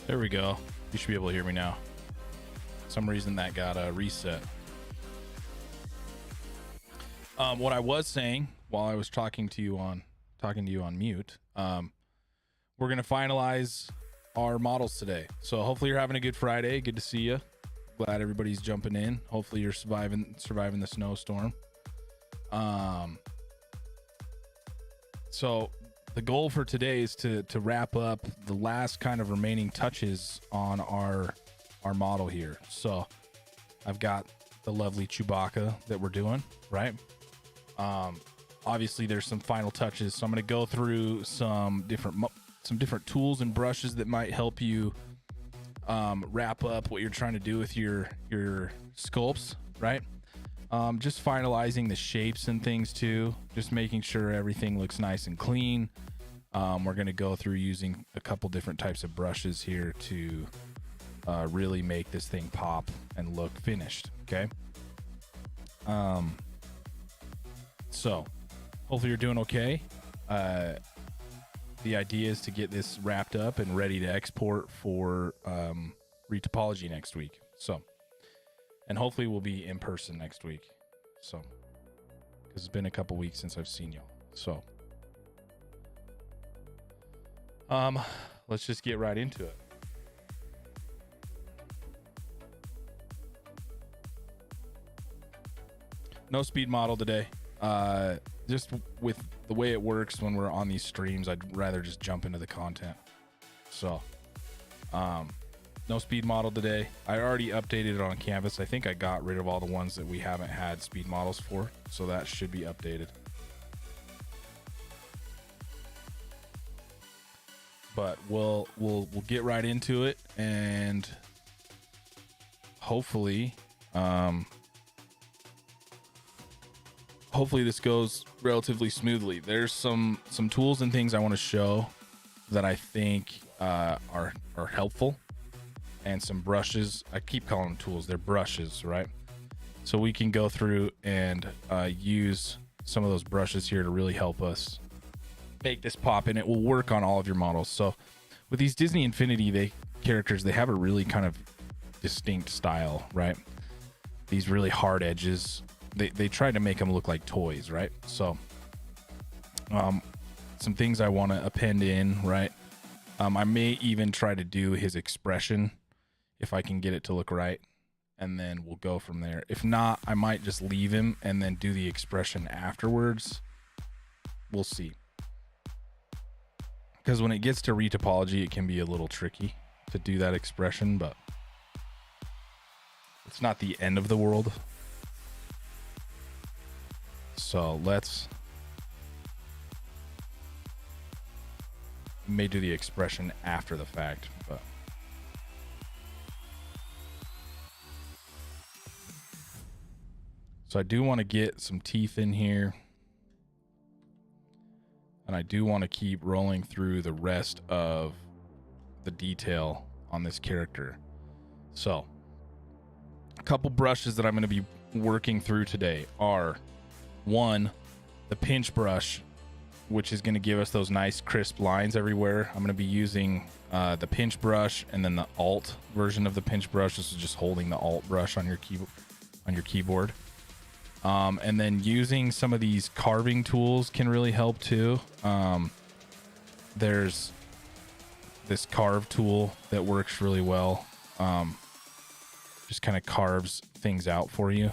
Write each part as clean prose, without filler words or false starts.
There we go. You should be able to hear me now. For some reason that got reset. What I was saying while I was talking to you on mute, we're gonna finalize our models today. So hopefully you're having a good Friday. Good to see you. Glad everybody's jumping in. Hopefully you're surviving the snowstorm. So the goal for today is to wrap up the last kind of remaining touches on our model here. So I've got the lovely Chewbacca that we're doing, right? Obviously there's some final touches, so I'm going to go through some different tools and brushes that might help you wrap up what you're trying to do with your sculpts, right? Just finalizing the shapes and things too, just making sure everything looks nice and clean. We're going to go through using a couple different types of brushes here to really make this thing pop and look finished. Okay. So hopefully you're doing okay. The idea is to get this wrapped up and ready to export for retopology next week. So, and hopefully we'll be in person next week. So, because it's been a couple weeks since I've seen y'all. So, let's just get right into it. No speed model today. Just with the way it works when we're on these streams, I'd rather just jump into the content. So, no speed model today. I already updated it on Canvas. I think I got rid of all the ones that we haven't had speed models for, so that should be updated. But we'll get right into it, and hopefully this goes relatively smoothly. There's some tools and things I want to show that I think are helpful, and some brushes. I keep calling them tools. They're brushes, right? So we can go through and use some of those brushes here to really help us make this pop, and it will work on all of your models. So with these Disney Infinity characters, they have a really kind of distinct style, right? These really hard edges. They try to make them look like toys, right? So some things I want to append in, right? I may even try to do his expression if I can get it to look right, and then we'll go from there. If not, I might just leave him and then do the expression afterwards. We'll see. Because when it gets to retopology, it can be a little tricky to do that expression, but it's not the end of the world. So may do the expression after the fact, but so I do want to get some teeth in here, and I do want to keep rolling through the rest of the detail on this character. So a couple brushes that I'm going to be working through today are, one, the pinch brush, which is going to give us those nice crisp lines everywhere. I'm going to be using the pinch brush, and then the alt version of the pinch brush. This is just holding the alt brush on your keyboard. And then using some of these carving tools can really help too. There's this carve tool that works really well. Just kind of carves things out for you.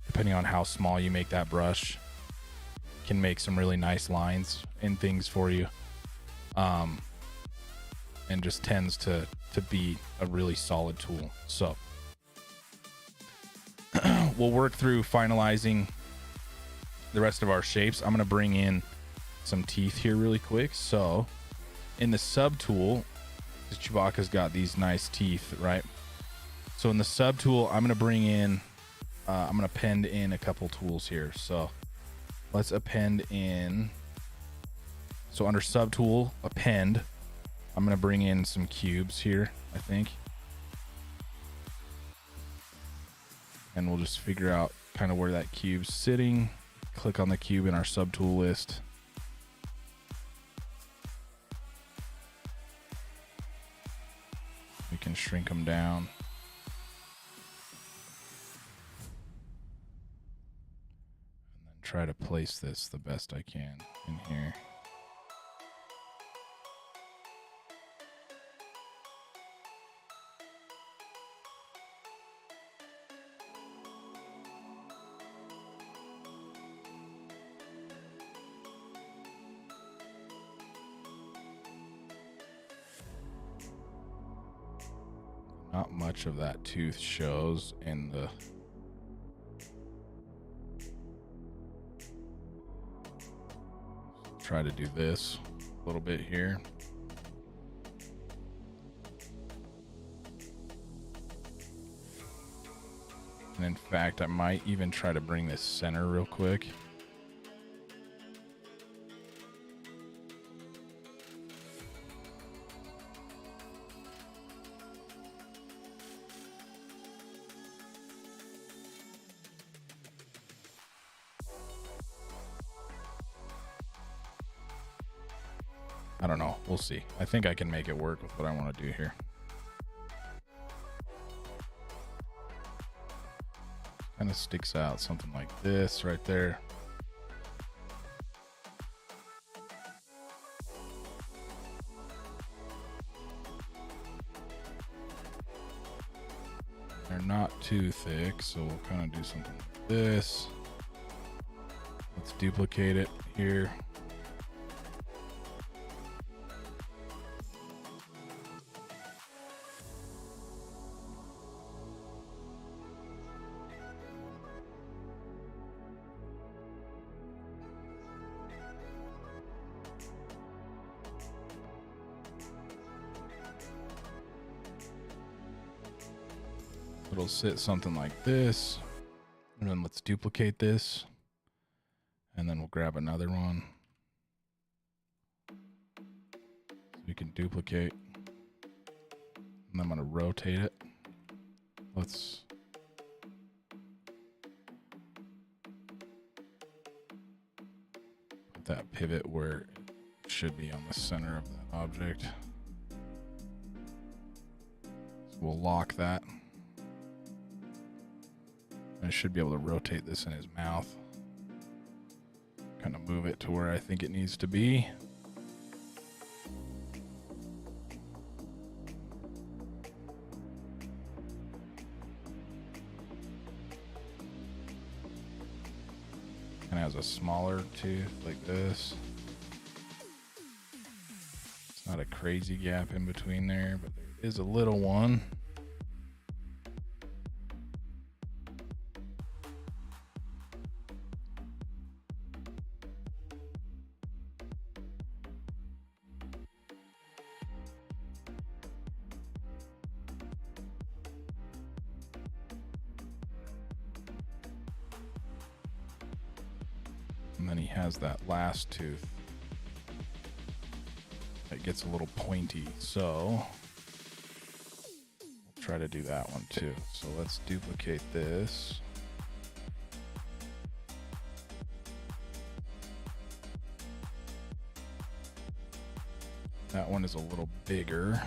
Depending on how small you make that brush, can make some really nice lines and things for you. And just tends to be a really solid tool. So we'll work through finalizing the rest of our shapes. I'm going to bring in some teeth here really quick. So in the sub tool, because Chewbacca's got these nice teeth, right? So in the sub tool, I'm going to bring in, I'm going to append in a couple tools here. So let's append in. So under sub tool, append, I'm going to bring in some cubes here, I think. And we'll just figure out kind of where that cube's sitting. Click on the cube in our subtool list. shrink them down. And then try to place this the best I can in here. Not much of that tooth shows in the try to do this a little bit here. And in fact, I might even try to bring this center real quick. I don't know. We'll see. I think I can make it work with what I want to do here. Kind of sticks out something like this right there. They're not too thick, so we'll kind of do something like this. Let's duplicate it here. It'll sit something like this, and then let's duplicate this, and then we'll grab another one. So we can duplicate, and I'm going to rotate it. Let's put that pivot where it should be on the center of that object. So we'll lock that. I should be able to rotate this in his mouth. Kind of move it to where I think it needs to be. And has a smaller tooth like this. It's not a crazy gap in between there, but there is a little one. And then he has that last tooth that gets a little pointy, so we'll try to do that one too. So let's duplicate this. That one is a little bigger.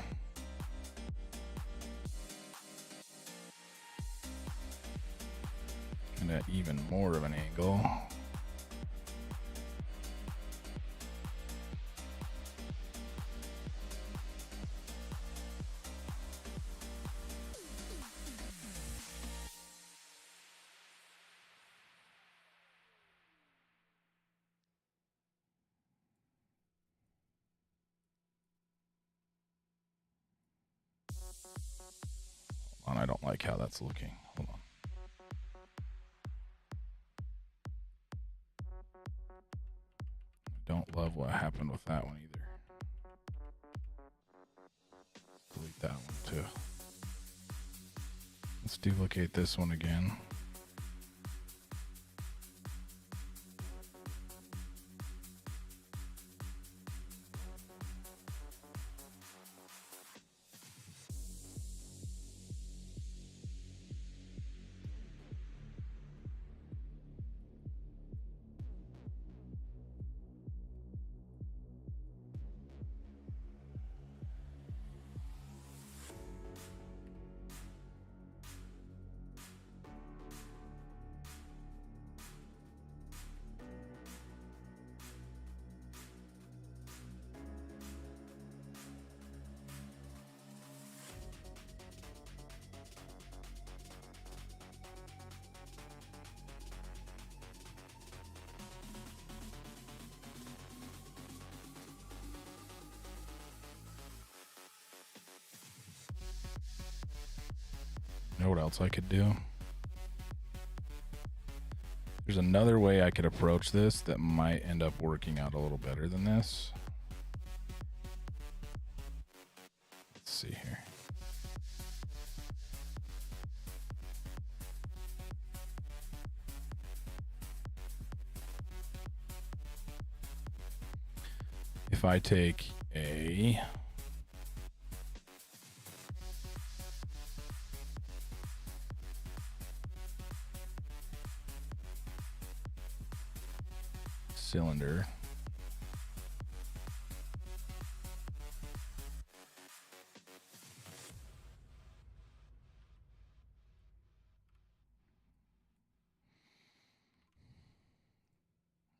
And at even more of an angle. Hold on, I don't like how that's looking. Hold on. Don't love what happened with that one either. Delete that one too. Let's duplicate this one again. know what else I could do? There's another way I could approach this that might end up working out a little better than this. Let's see here. If I take a cylinder,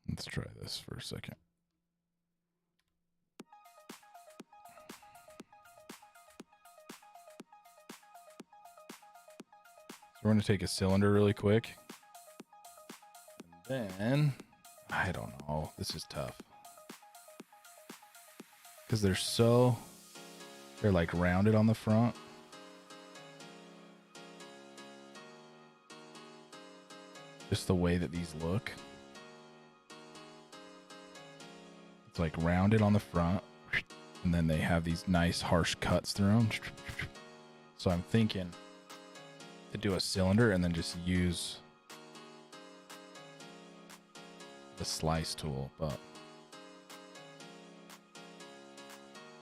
let's try this for a second. We're going to take a cylinder really quick. And then, I don't know. This is tough. Because they're like rounded on the front. Just the way that these look. It's like rounded on the front. And then they have these nice harsh cuts through them. So I'm thinking to do a cylinder and then just use the slice tool, but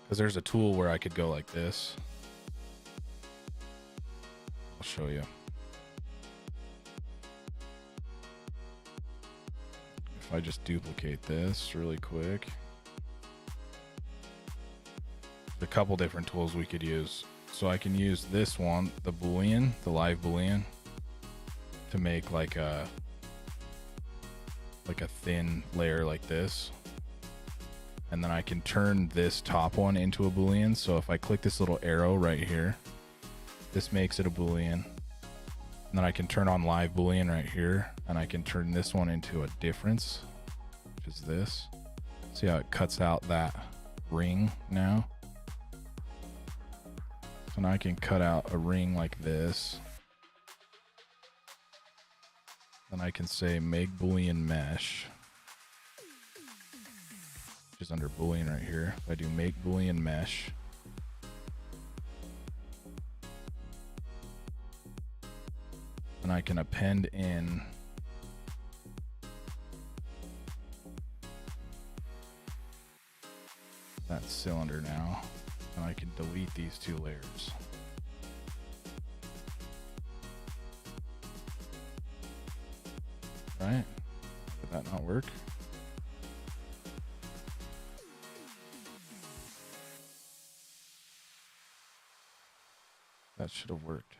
because there's a tool where I could go like this. I'll show you. If I just duplicate this really quick, there's a couple different tools we could use. So I can use this one, the Boolean, the live Boolean, to make like a thin layer like this. And then I can turn this top one into a Boolean. So if I click this little arrow right here, this makes it a Boolean. And then I can turn on live Boolean right here, and I can turn this one into a difference, which is this. See how it cuts out that ring now? So now I can cut out a ring like this. Then I can say make Boolean mesh, which is under Boolean right here. If I do make Boolean mesh, and I can append in that cylinder now. And I can delete these two layers. Right? Did that not work? That should have worked.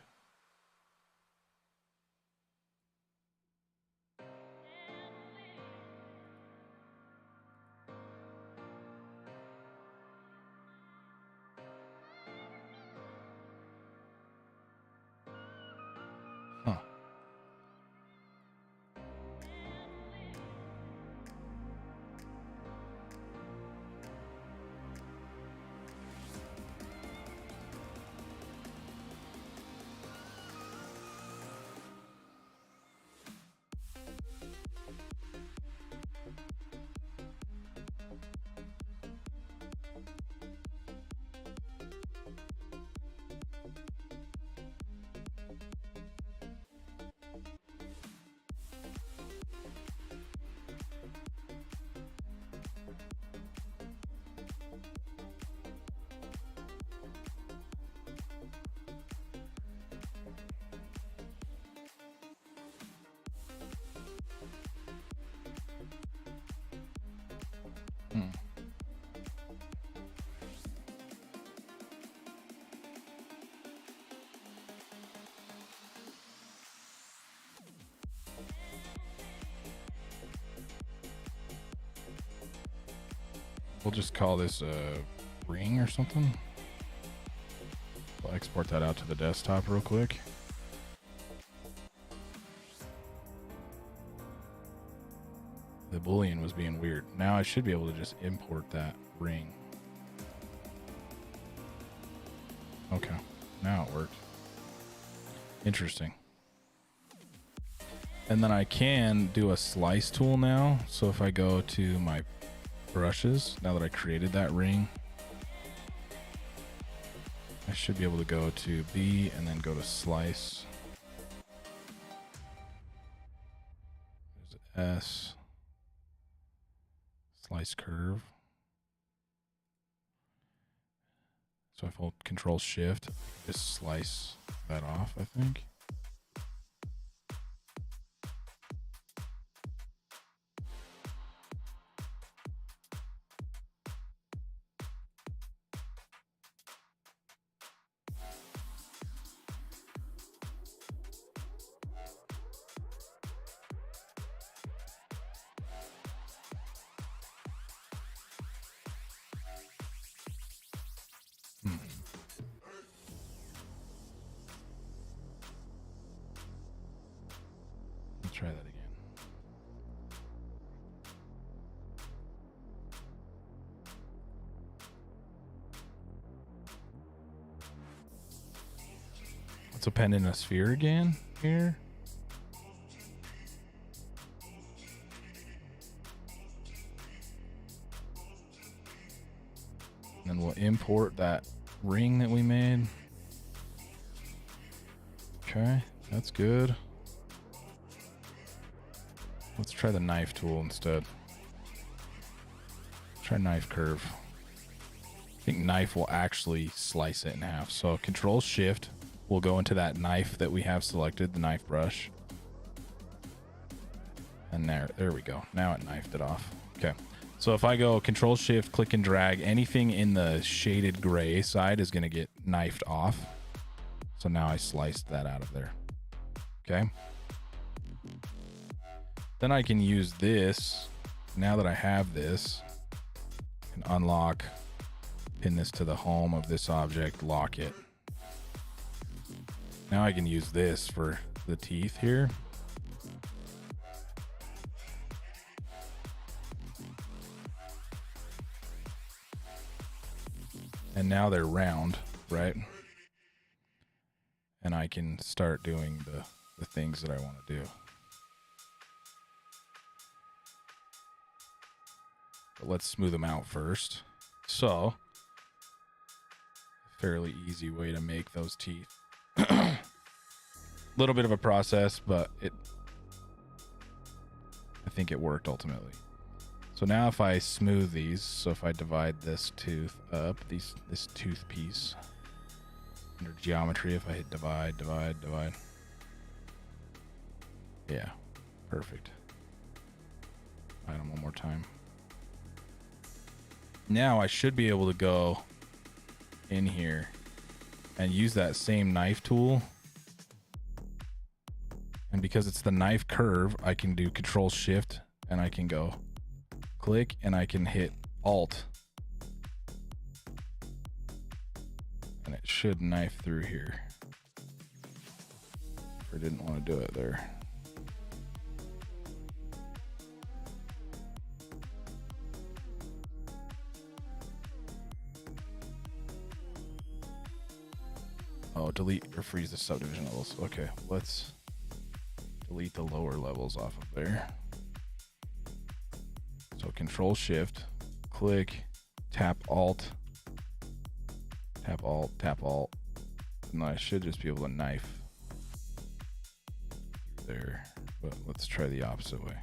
Huh. We'll just call this a ring or something. We'll export that out to the desktop real quick. The Boolean was being weird. Now I should be able to just import that ring. Okay, now it worked. Interesting. And then I can do a slice tool now. So if I go to my brushes, now that I created that ring, I should be able to go to B and then go to slice. There's S. Slice curve. So if I hold Control Shift, just slice that off, I think. Let's try that again. Let's append in a sphere again here. And then we'll import that ring that we made. Okay, that's good. Let's try the knife tool instead. Try knife curve. I think knife will actually slice it in half. So Control Shift will go into that knife that we have selected, the knife brush. And there we go. Now it knifed it off. Okay. So if I go Control Shift, click and drag, anything in the shaded gray side is going to get knifed off. So now I sliced that out of there. Okay. Then I can use this. Now that I have this, I can unlock, pin this to the home of this object, lock it. Now I can use this for the teeth here. And now they're round, right? And I can start doing the things that I want to do. But let's smooth them out first. So, fairly easy way to make those teeth. Little bit of a process, but I think it worked ultimately. So now if I smooth these, so if I divide this tooth up, this tooth piece under geometry, if I hit divide. Yeah, perfect. Hide them one more time. Now I should be able to go in here and use that same knife tool. And because it's the knife curve, I can do Control Shift and I can go click and I can hit Alt. And it should knife through here. I didn't want to do it there. Oh, delete or freeze the subdivision levels. Okay, let's delete the lower levels off of there. So Control Shift, click, tap Alt, tap Alt, tap Alt. And I should just be able to knife there, but let's try the opposite way.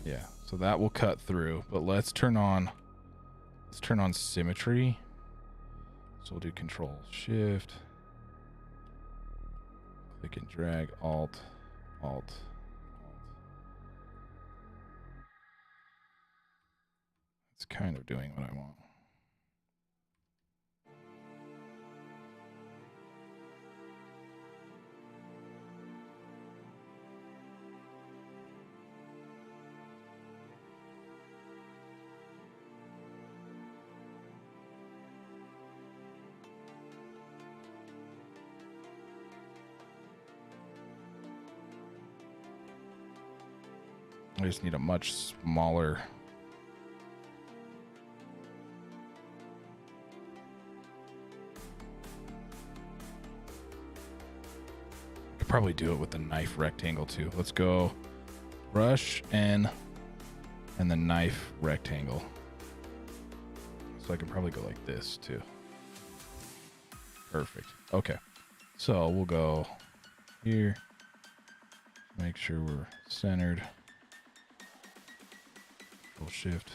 Yeah, so that will cut through, but let's turn on symmetry. So we'll do Control Shift, click and drag, Alt, Alt, Alt. It's kind of doing what I want. I just need a much smaller. I could probably do it with the knife rectangle too. Let's go brush and the knife rectangle. So I can probably go like this too. Perfect. Okay. So we'll go here. Make sure we're centered. Control Shift.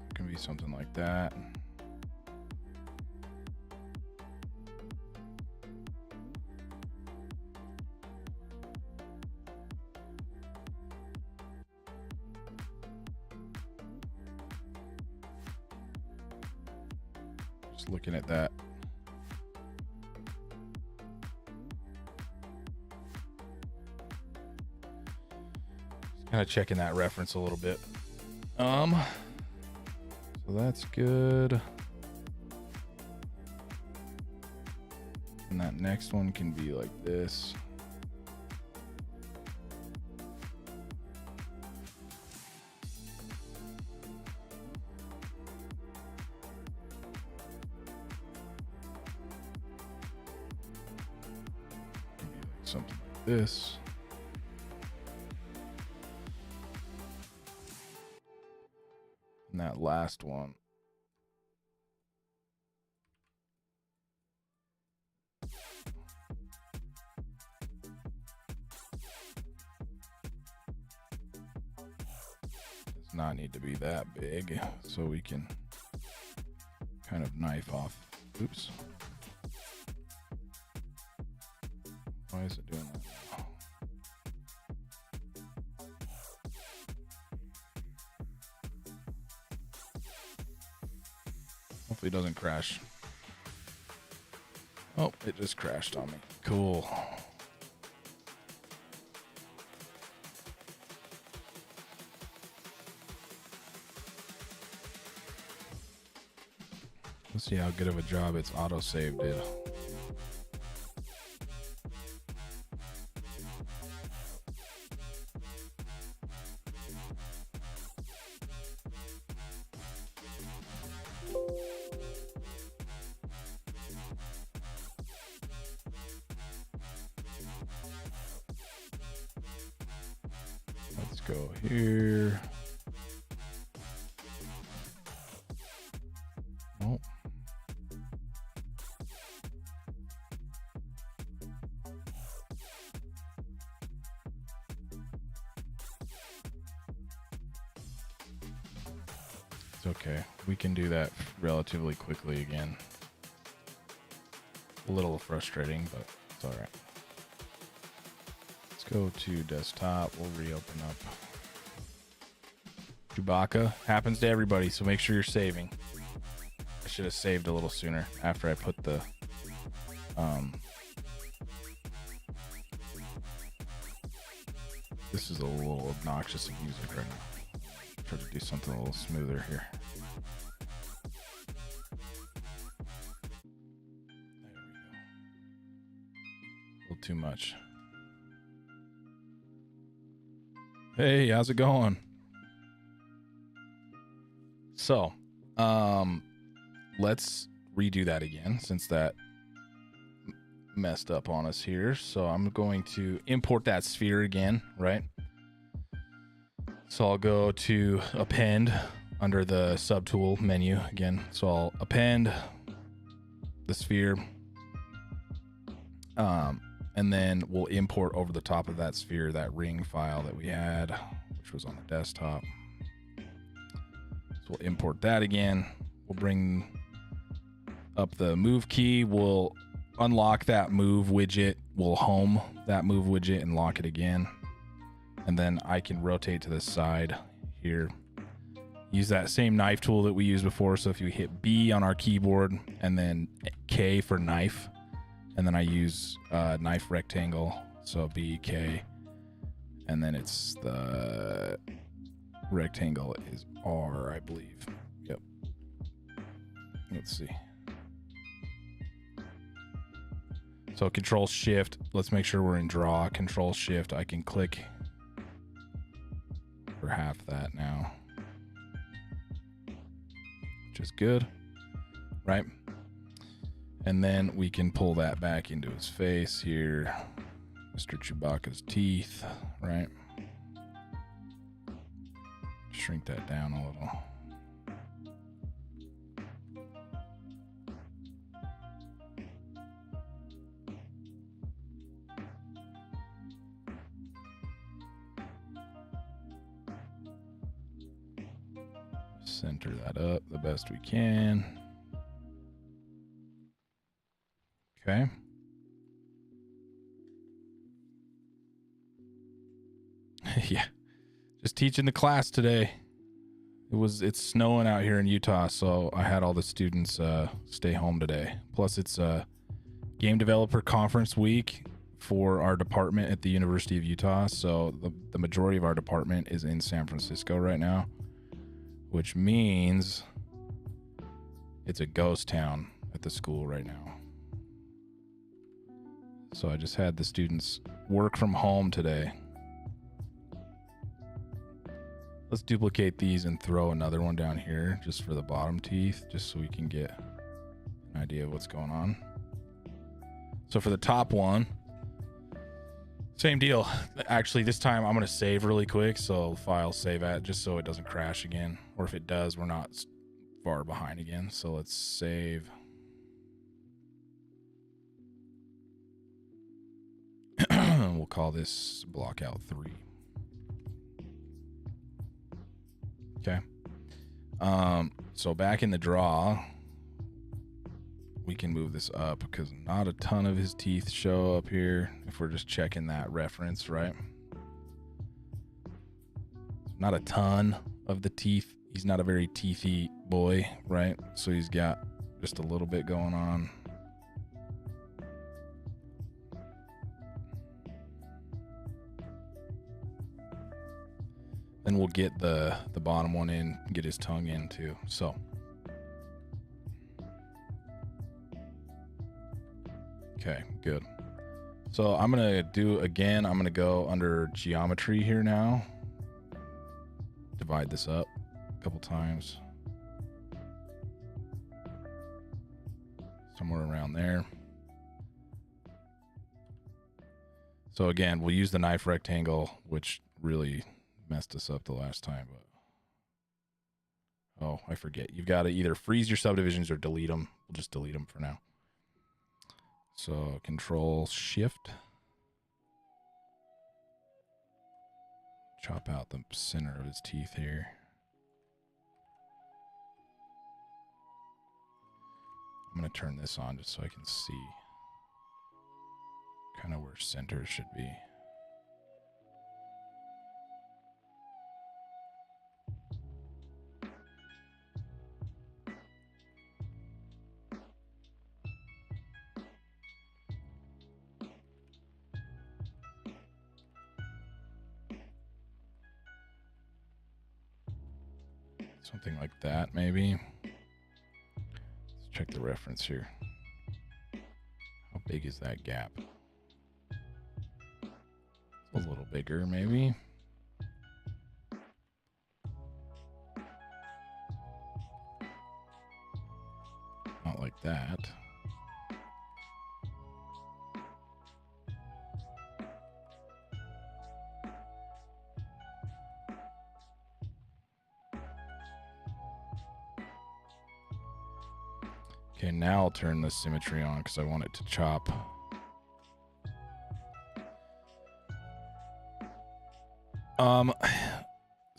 It can be something like that. Just looking at that. Kind of checking that reference a little bit. So that's good. And that next one can be like this. Can be like something like this. And that last one. Does not need to be that big, so we can kind of knife off. Oops. Why is it doing that? Hopefully it doesn't crash. Oh, it just crashed on me. Cool. Let's see how good of a job its autosave did. Let's go here. Oh. It's okay. We can do that relatively quickly again. A little frustrating, but it's all right. Let's go to desktop. We'll reopen up. Chewbacca happens to everybody, so make sure you're saving. I should have saved a little sooner after I put the this is a little obnoxious music right now. Try to do something a little smoother here. There we go. A little too much. Hey, how's it going? So, let's redo that again since that messed up on us here. So I'm going to import that sphere again, right? So I'll go to append under the subtool menu again. So I'll append the sphere. And then we'll import over the top of that sphere that ring file that we had, which was on the desktop. So we'll import that again. We'll bring up the move key. We'll unlock that move widget. We'll home that move widget and lock it again. And then I can rotate to the side here. Use that same knife tool that we used before. So if you hit B on our keyboard and then K for knife, and then I use knife rectangle. So B, K, and then it's the rectangle is R, I believe. Yep. Let's see. So Control Shift, let's make sure we're in draw. Control Shift, I can click for half that now, which is good, right? And then we can pull that back into his face here. Mr. Chewbacca's teeth, right? Shrink that down a little. Center that up the best we can. Okay. Yeah. Just teaching the class today. It's snowing out here in Utah, so I had all the students stay home today. Plus it's a game developer conference week for our department at the University of Utah, so the majority of our department is in San Francisco right now, which means it's a ghost town at the school right now. So I just had the students work from home today. Let's duplicate these and throw another one down here just for the bottom teeth, just so we can get an idea of what's going on. So for the top one, same deal. Actually, this time I'm going to save really quick. So file save at, just so it doesn't crash again. Or if it does, we're not far behind again. So let's save. We'll call this block out 3. Okay. So back in the draw, we can move this up because not a ton of his teeth show up here if we're just checking that reference, right? Not a ton of the teeth. He's not a very teethy boy, right? So he's got just a little bit going on. Then we'll get the bottom one in and get his tongue in too. So okay, good. So I'm gonna do again, I'm gonna go under geometry here now. Divide this up a couple times. Somewhere around there. So again, we'll use the knife rectangle, which really messed us up the last time, but oh, I forget. You've got to either freeze your subdivisions or delete them. We'll just delete them for now. So Control Shift. Chop out the center of his teeth here. I'm going to turn this on just so I can see kind of where center should be. Something like that, maybe. Let's check the reference here. How big is that gap? A little bigger, maybe. Not like that. Okay, now I'll turn the symmetry on because I want it to chop.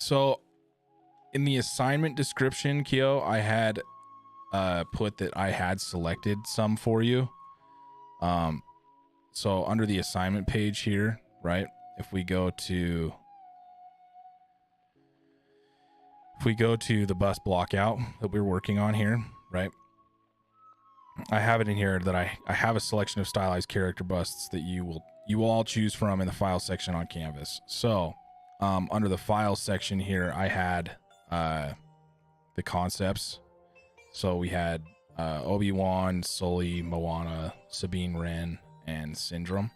So in the assignment description, Kyo, I had put that I had selected some for you. So under the assignment page here, right? If we go to the bust block out that we're working on here, right? I have it in here that I have a selection of stylized character busts that you will all choose from in the file section on Canvas. So under the file section here, I had the concepts. So we had Obi-Wan, Sully, Moana, Sabine Wren, and Syndrome.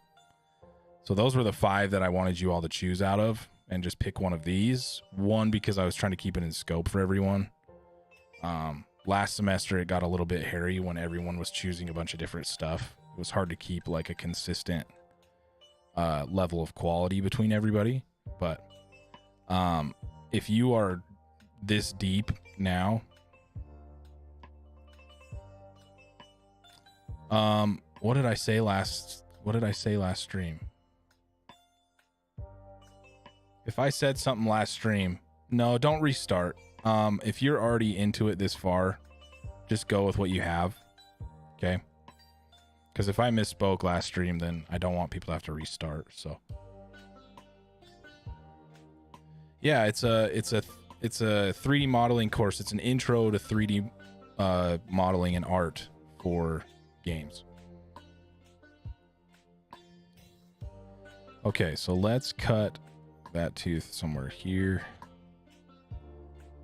So those were the 5 that I wanted you all to choose out of, and just pick one of these. One, because I was trying to keep it in scope for everyone. Last semester it got a little bit hairy when everyone was choosing a bunch of different stuff. It was hard to keep like a consistent level of quality between everybody. But if you are this deep now, what did I say last stream? If I said something last stream, no, don't restart. If you're already into it this far, just go with what you have. Okay? Because if I misspoke last stream, then I don't want people to have to restart. So yeah, it's a 3D modeling course. It's an intro to 3D modeling and art for games. Okay, so let's cut that tooth somewhere here.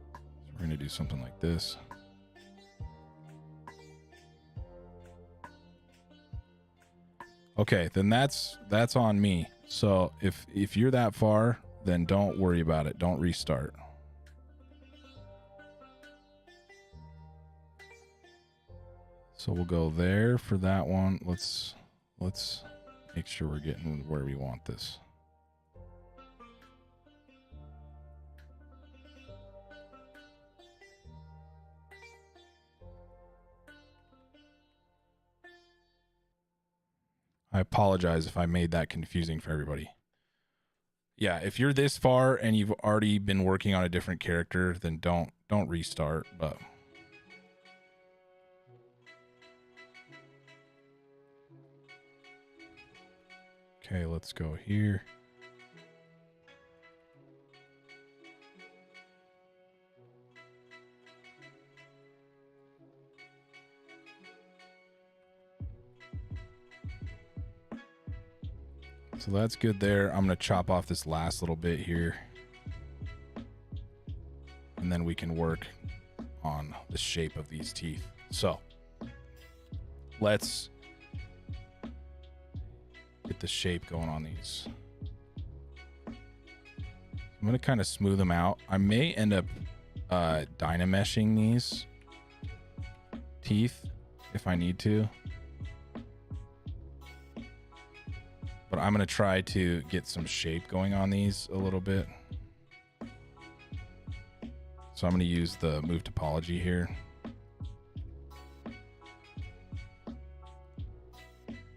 So we're gonna do something like this. Okay, then that's on me. So if you're that far, then don't worry about it. Don't restart. So we'll go there for that one. Let's make sure we're getting where we want this. I apologize if I made that confusing for everybody. Yeah, if you're this far and you've already been working on a different character, then don't restart, but okay, let's go here. So that's good there. I'm going to chop off this last little bit here. And then we can work on the shape of these teeth. So let's get the shape going on these. I'm going to kind of smooth them out. I may end up dynameshing these teeth if I need to. But I'm going to try to get some shape going on these a little bit. So I'm going to use the move topology here.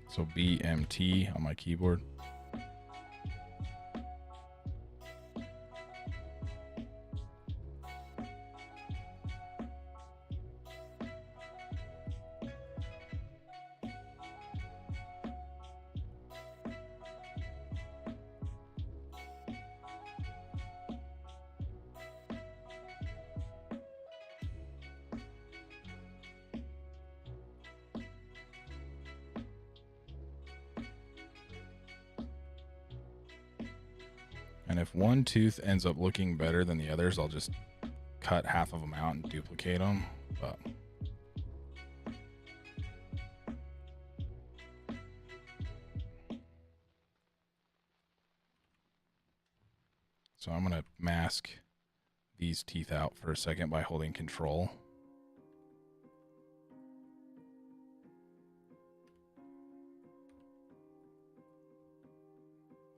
So BMT on my keyboard. And if one tooth ends up looking better than the others, I'll just cut half of them out and duplicate them. But so I'm going to mask these teeth out for a second by holding Control.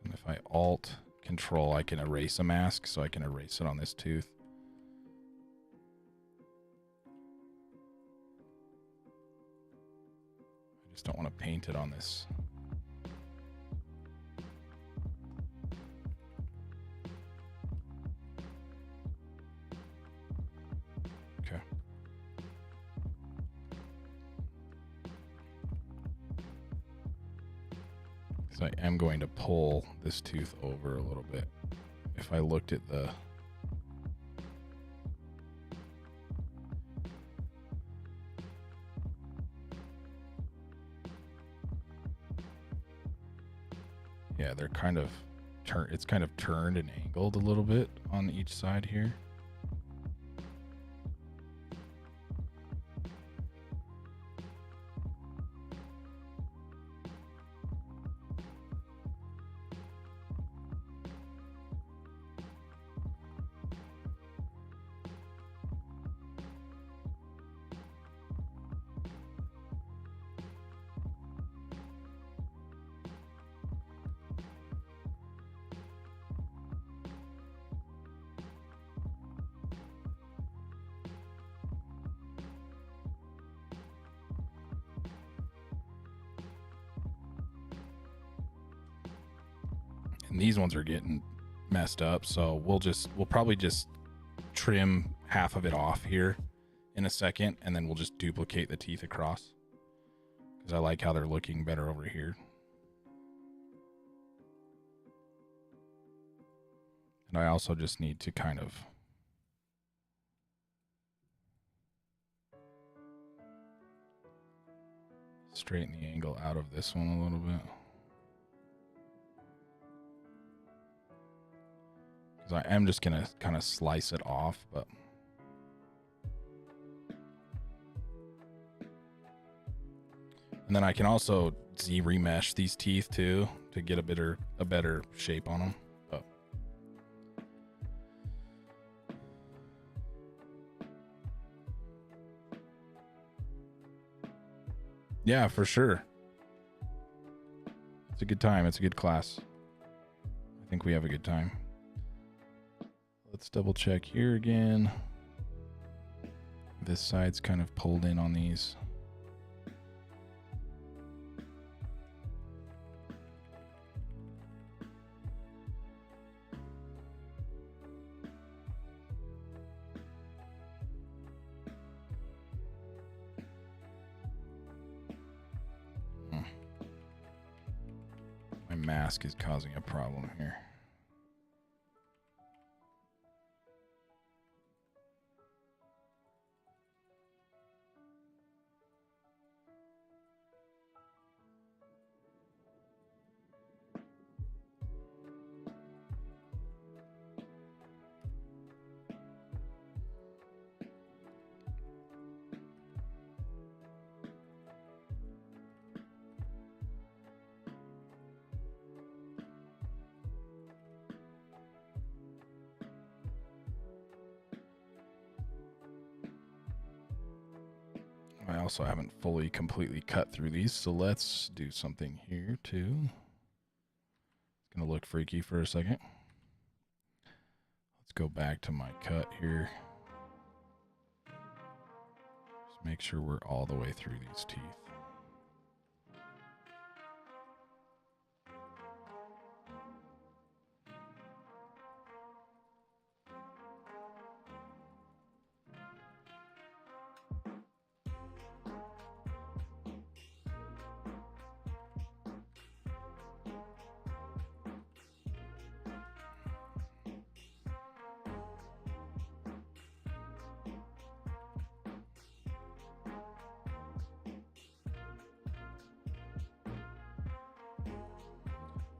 And if I Alt Control, I can erase a mask, so I can erase it on this tooth. I just don't want to paint it on this. Okay. So I am going to pull this tooth over a little bit. If I looked at the yeah, they're kind of it's kind of turned and angled a little bit on each side here. And these ones are getting messed up, so we'll probably just trim half of it off here in a second, and then we'll just duplicate the teeth across, because I like how they're looking better over here. And I also just need to kind of straighten the angle out of this one a little bit, because I am just gonna kind of slice it off, but and then I can also Z-remesh these teeth too to get a better shape on them. But yeah, for sure. It's a good time. It's a good class. I think we have a good time. Let's double check here again. This side's kind of pulled in on these. My mask is causing a problem here. I also haven't fully completely cut through these, so let's do something here too. It's gonna look freaky for a second. Let's go back to my cut here. Just make sure we're all the way through these teeth.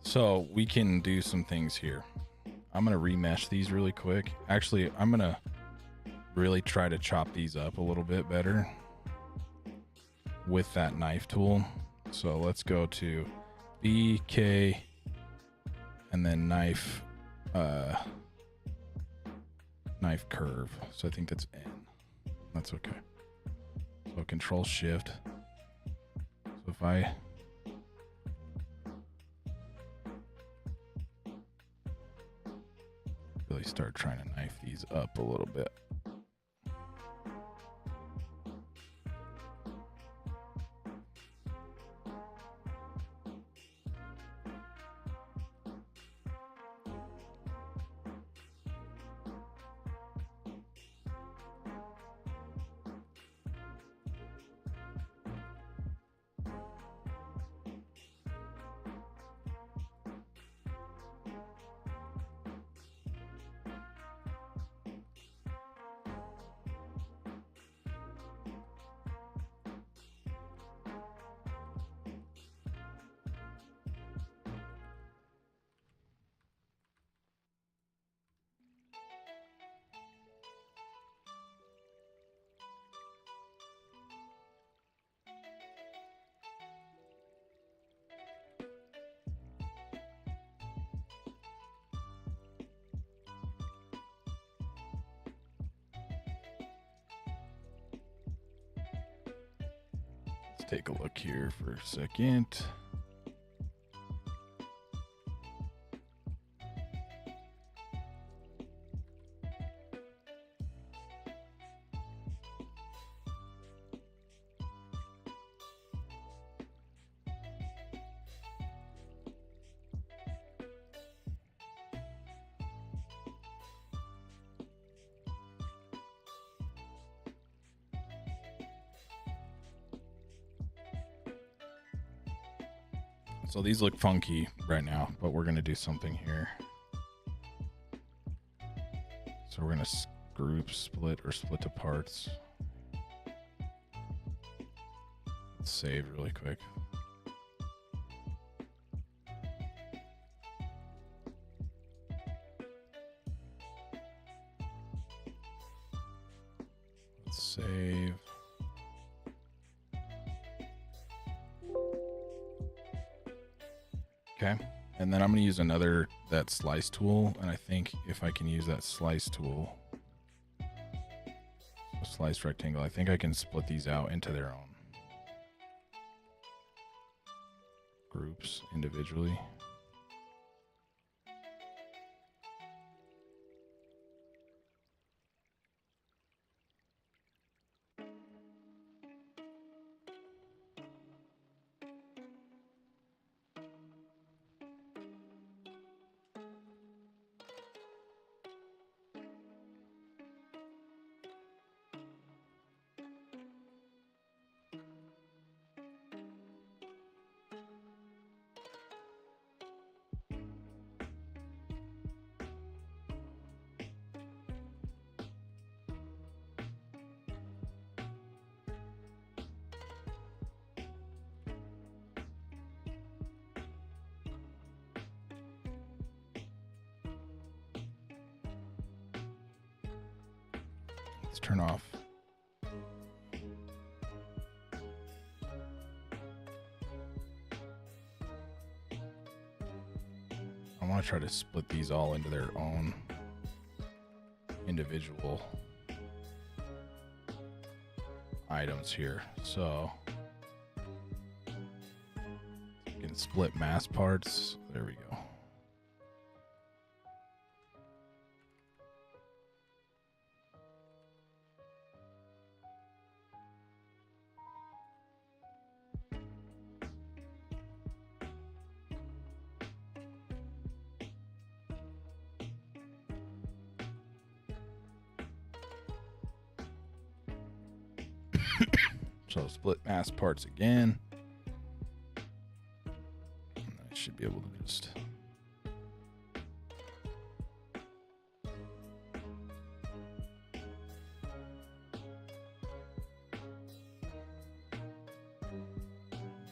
So we can do some things here. I'm going to remesh these really quick. Actually, I'm going to really try to chop these up a little bit better with that knife tool. So let's go to B, K, and then knife curve. So I think that's N. That's okay. So Control Shift. So if I really start trying to knife these up a little bit. Take a look here for a second. So these look funky right now, but we're gonna do something here. So we're gonna group split or split to parts. Let's save really quick. Let's save. Okay, and then I'm gonna use that slice tool, and I think if I can use that slice tool, so slice rectangle, I think I can split these out into their own groups individually. Let's turn off. I want to try to split these all into their own individual items here. So you can split mass parts. There we go. So split mass parts again. And I should be able to just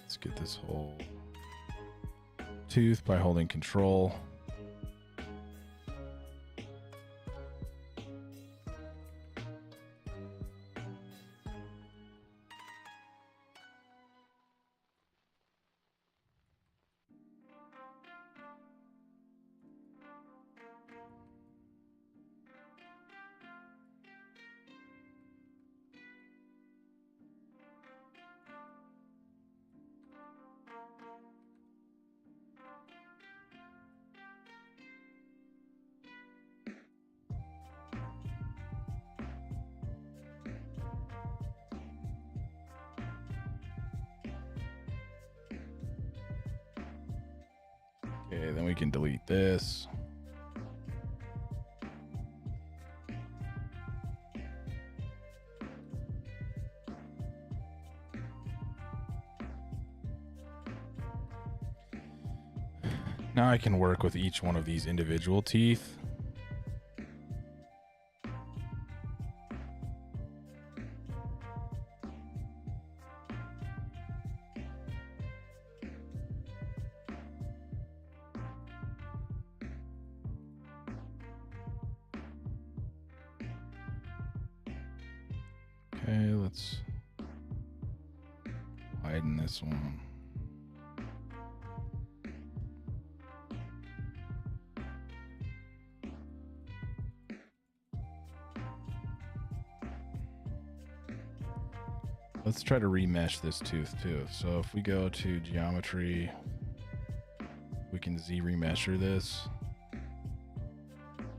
let's get this whole tooth by holding control. Okay, then we can delete this. Now I can work with each one of these individual teeth. Okay, let's widen this one. Let's try to remesh this tooth too. So if we go to geometry, we can Z remesher this.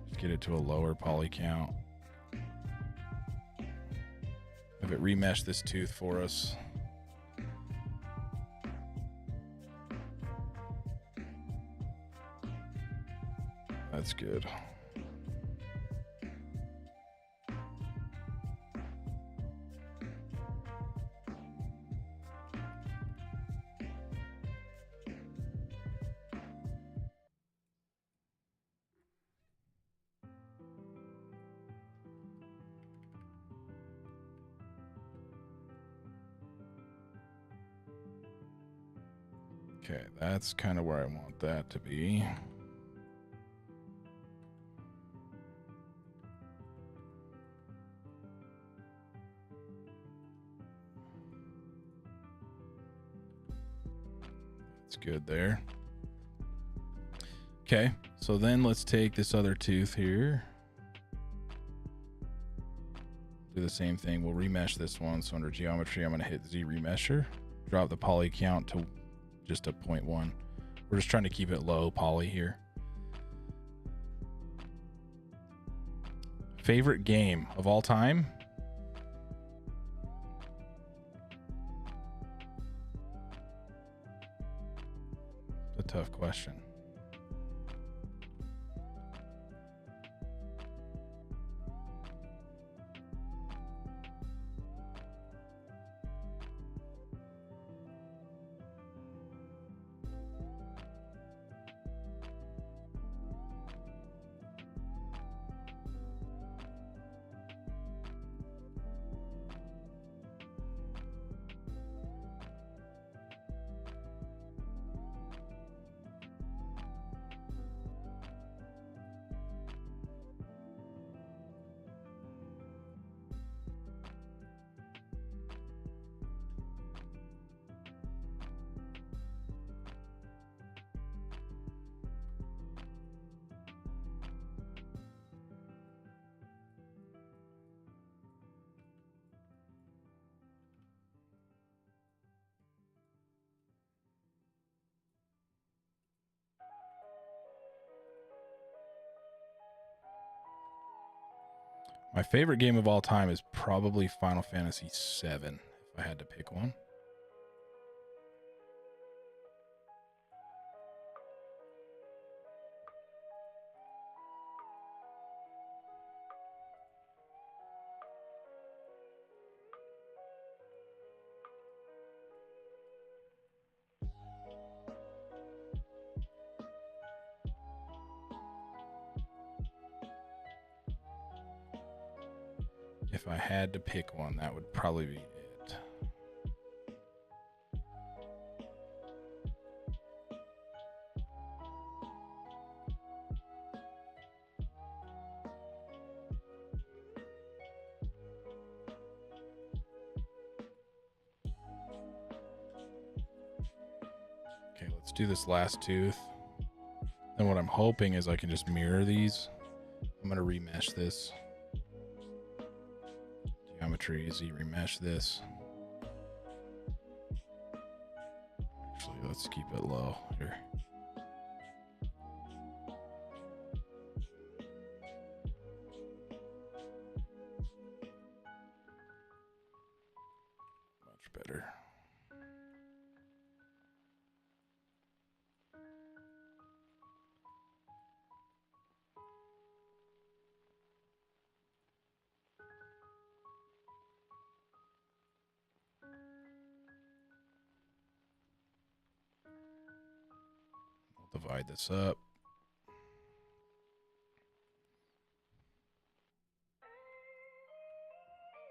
Just get it to a lower poly count. Have it remesh this tooth for us. That's good. Okay, that's kind of where I want that to be. That's good there. Okay, so then let's take this other tooth here. Do the same thing. We'll remesh this one. So under geometry, I'm going to hit Z remesher. Drop the poly count to just a 0.1. We're just trying to keep it low poly here. Favorite game of all time? A tough question. My favorite game of all time is probably Final Fantasy VII, if I had to pick one. If I had to pick one, that would probably be it. Okay, let's do this last tooth. And what I'm hoping is I can just mirror these. I'm going to remesh this. Geometry, Z remesh this. Actually, let's keep it low here. Much better. Divide this up.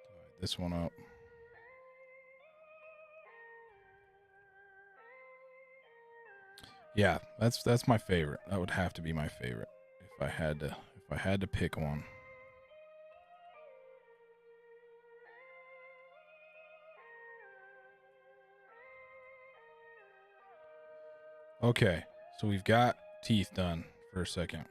Divide this one up. Yeah, that's my favorite. That would have to be my favorite if I had to pick one. Okay. So we've got teeth done for a second.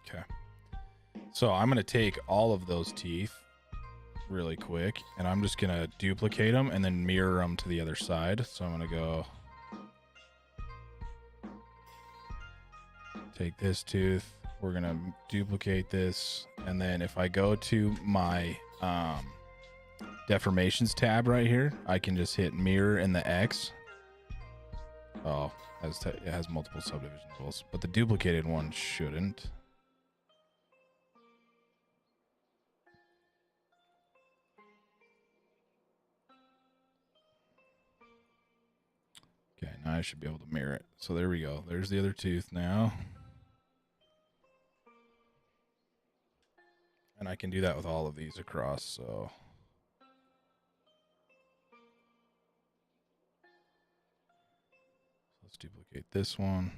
Okay. So I'm going to take all of those teeth really quick, and I'm just going to duplicate them and then mirror them to the other side. So I'm going to go take this tooth. We're going to duplicate this. And then if I go to my deformations tab right here, I can just hit mirror in the X. Oh, it has multiple subdivision levels, but the duplicated one shouldn't. I should be able to mirror it. So there we go. There's the other tooth now. And I can do that with all of these across, so. Let's duplicate this one.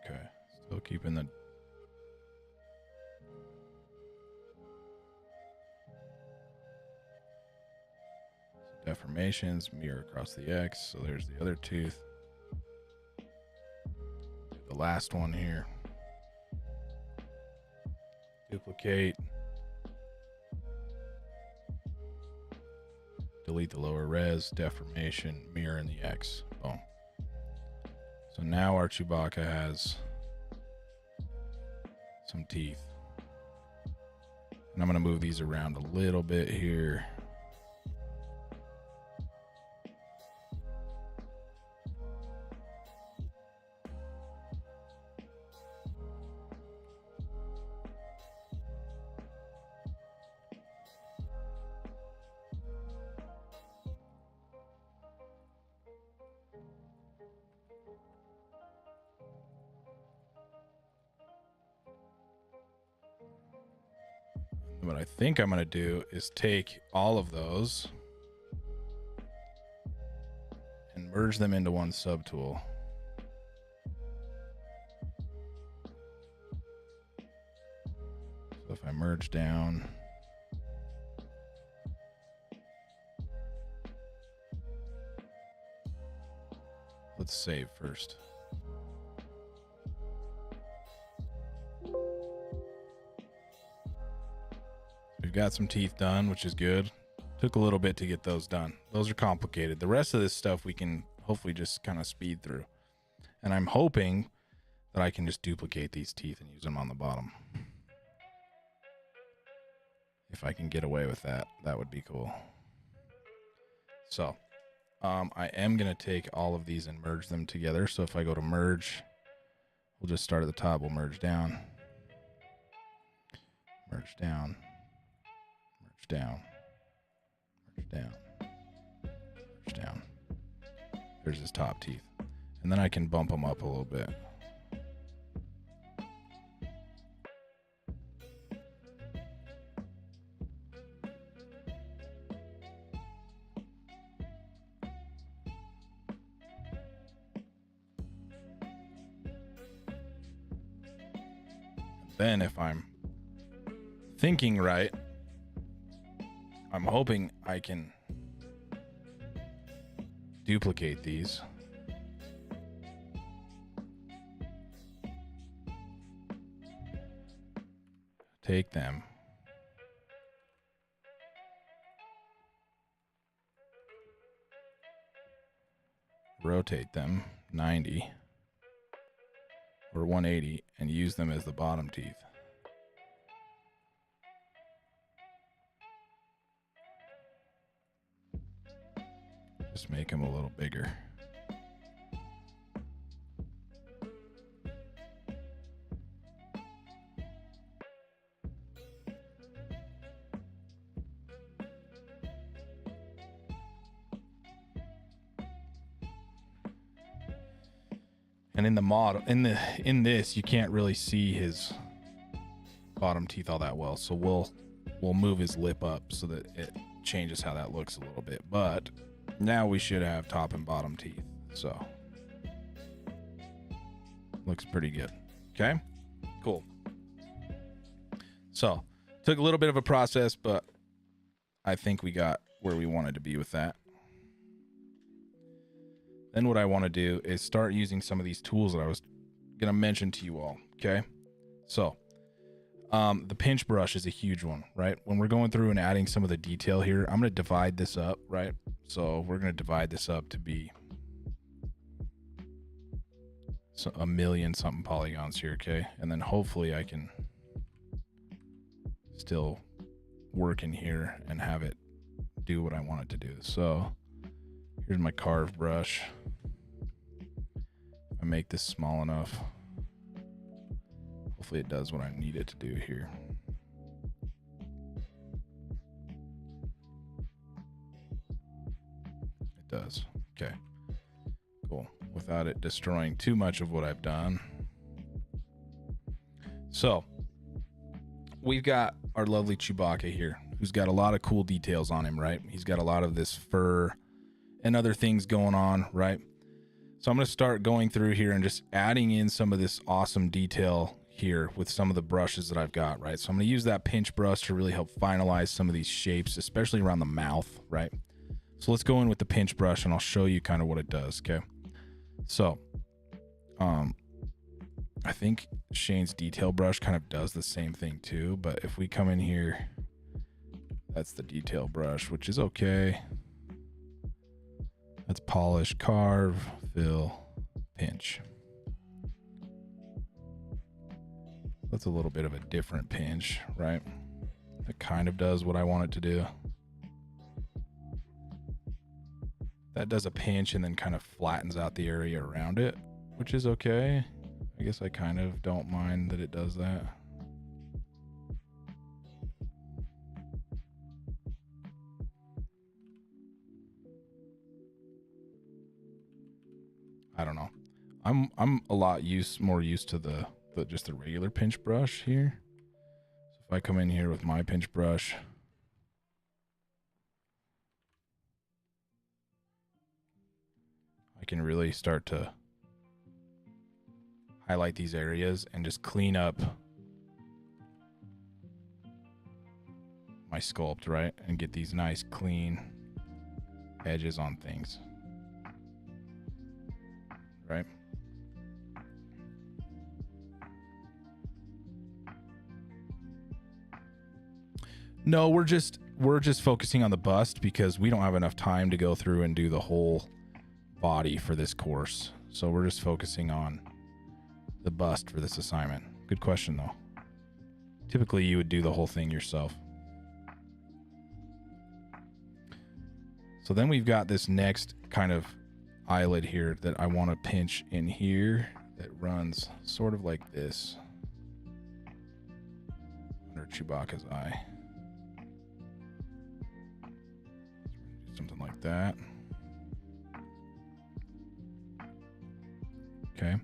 Okay, still keeping the deformations, mirror across the X. So there's the other tooth. The last one here. Duplicate. Delete the lower res, deformation, mirror in the X. Boom. So now our Chewbacca has some teeth. And I'm going to move these around a little bit here. What I think I'm going to do is take all of those and merge them into one subtool. So if I merge down, let's save first. We've got some teeth done, which is good. Took a little bit to get those done. Those are complicated. The rest of this stuff we can hopefully just kind of speed through. And I'm hoping that I can just duplicate these teeth and use them on the bottom. If I can get away with that, that would be cool. So I am going to take all of these and merge them together. So if I go to merge, we'll just start at the top. We'll merge down, merge down, merge down, merge down, merge down. There's his top teeth. And then I can bump them up a little bit. Then if I'm thinking right, I'm hoping I can duplicate these. Take them. Rotate them 90 or 180 and use them as the bottom teeth. Just make them a little bigger. And in the model, in this, you can't really see his bottom teeth all that well. So we'll move his lip up so that it changes how that looks a little bit. But now we should have top and bottom teeth. So looks pretty good. Okay, cool. So took a little bit of a process, but I think we got where we wanted to be with that. Then what I want to do is start using some of these tools that I was going to mention to you all. Okay. So, the pinch brush is a huge one, right? When we're going through and adding some of the detail here, I'm going to divide this up, right? So we're going to divide this up to be a million something polygons here. Okay. And then hopefully I can still work in here and have it do what I want it to do. So here's my carve brush. I make this small enough. Hopefully it does what I need it to do here. It does. Okay, cool. Without it destroying too much of what I've done. So we've got our lovely Chewbacca here, who's got a lot of cool details on him, right? He's got a lot of this fur and other things going on, right? So I'm going to start going through here and just adding in some of this awesome detail here with some of the brushes that I've got, right? So I'm going to use that pinch brush to really help finalize some of these shapes, especially around the mouth, right? So let's go in with the pinch brush and I'll show you kind of what it does, okay? So I think Shane's detail brush kind of does the same thing too, but if we come in here, that's the detail brush, which is okay. That's polish, carve, fill, pinch. That's a little bit of a different pinch, right? It kind of does what I want it to do. That does a pinch and then kind of flattens out the area around it, which is okay. I guess I kind of don't mind that it does that. I don't know. I'm a lot more used to the just the regular pinch brush here. So if I come in here with my pinch brush, I can really start to highlight these areas and just clean up my sculpt, right? And get these nice clean edges on things, right? No, we're just focusing on the bust because we don't have enough time to go through and do the whole body for this course. So we're just focusing on the bust for this assignment. Good question though. Typically you would do the whole thing yourself. So then we've got this next kind of eyelid here that I want to pinch in here that runs sort of like this under Chewbacca's eye. Something like that. Okay.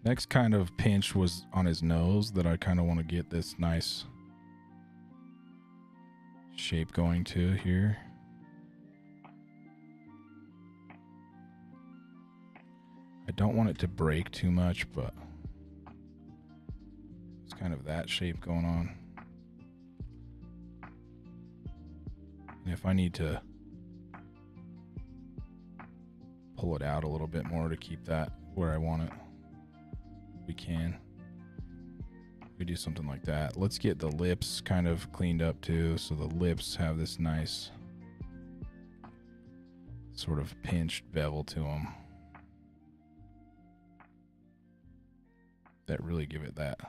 Next kind of pinch was on his nose that I kind of want to get this nice shape going to here. I don't want it to break too much, but it's kind of that shape going on. And if I need to pull it out a little bit more to keep that where I want it, we can. We do something like that. Let's get the lips kind of cleaned up too, so the lips have this nice sort of pinched bevel to them that really give it that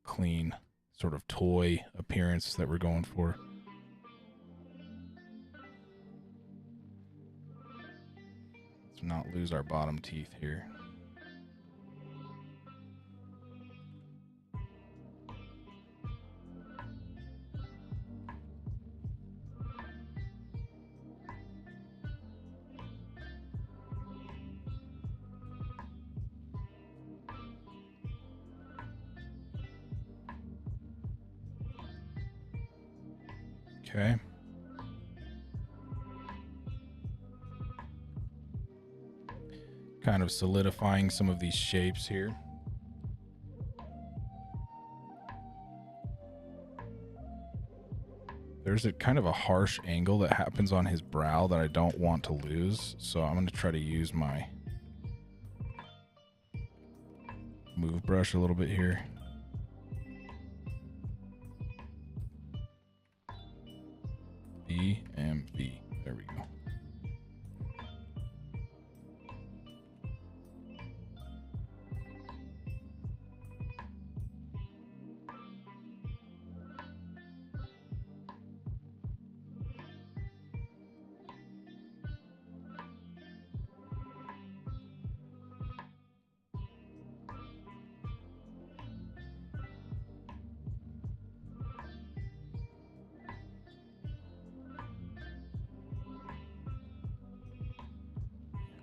clean sort of toy appearance that we're going for. Let's not lose our bottom teeth here. Okay. Kind of solidifying some of these shapes here. There's a kind of a harsh angle that happens on his brow that I don't want to lose, so I'm going to try to use my move brush a little bit here. BMV. There we go.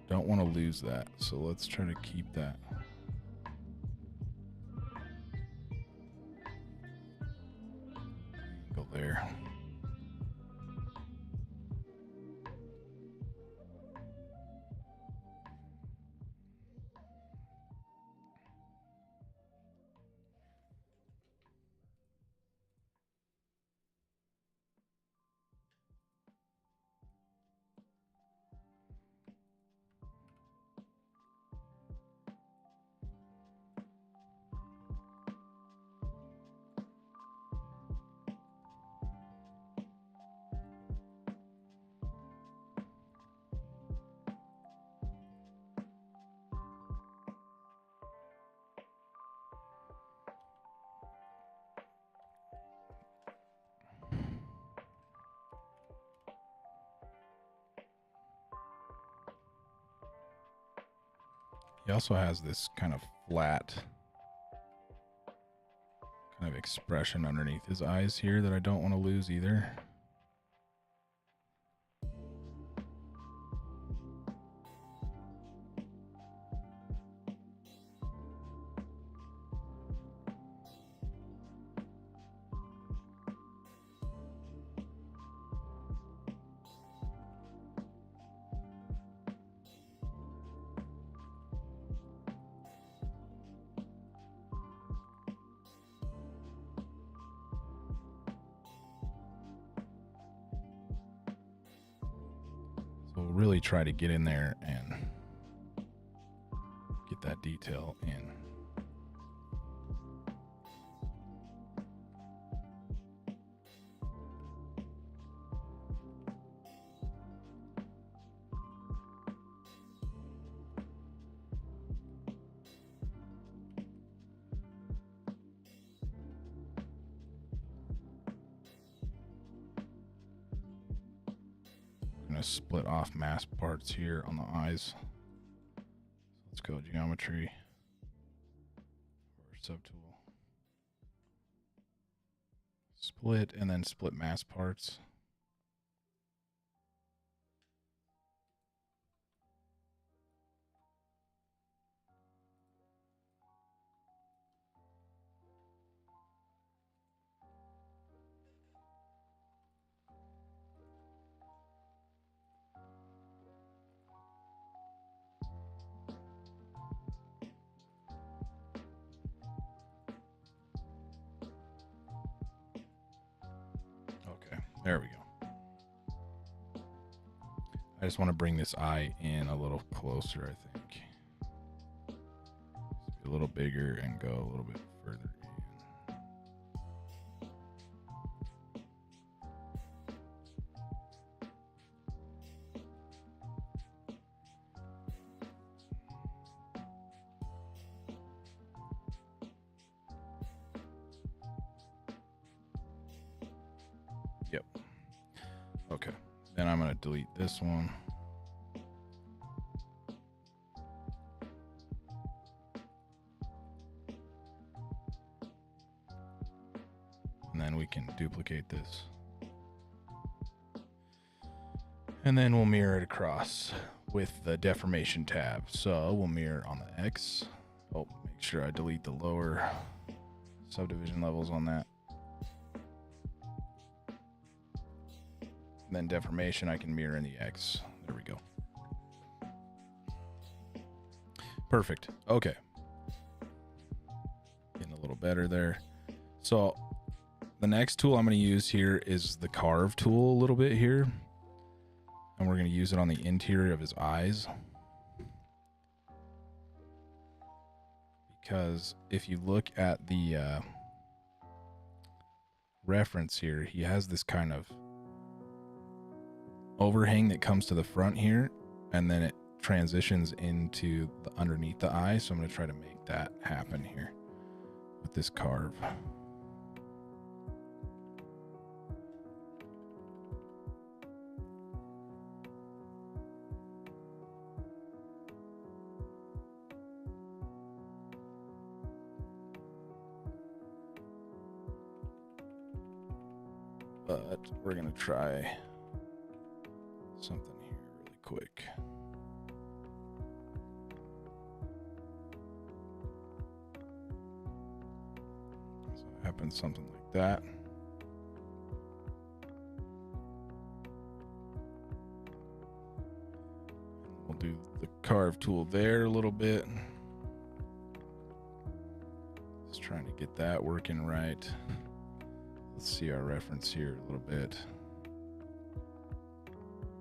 Don't want to lose that, so let's try to keep that. Go there. He also has this kind of flat kind of expression underneath his eyes here that I don't want to lose either. So we'll really try to get in there and get that detail in. I'm going to split off mask parts here on the eyes. Let's go geometry or subtool. Split and then split mask parts. There we go. I just want to bring this eye in a little closer, I think. Just be a little bigger and go a little bit further in. Yep. Okay. Then I'm going to delete this one. And then we can duplicate this. And then we'll mirror it across with the deformation tab. So we'll mirror on the X. Oh, make sure I delete the lower subdivision levels on that. And then deformation, I can mirror in the X. There we go. Perfect. Okay. Getting a little better there. So the next tool I'm going to use here is the carve tool a little bit here. And we're going to use it on the interior of his eyes. Because if you look at the reference here, he has this kind of overhang that comes to the front here, and then it transitions into the underneath the eye. So I'm going to try to make that happen here with this carve. But we're going to try something here really quick. happen something like that. We'll do the carve tool there a little bit. Just trying to get that working right. Let's see our reference here a little bit.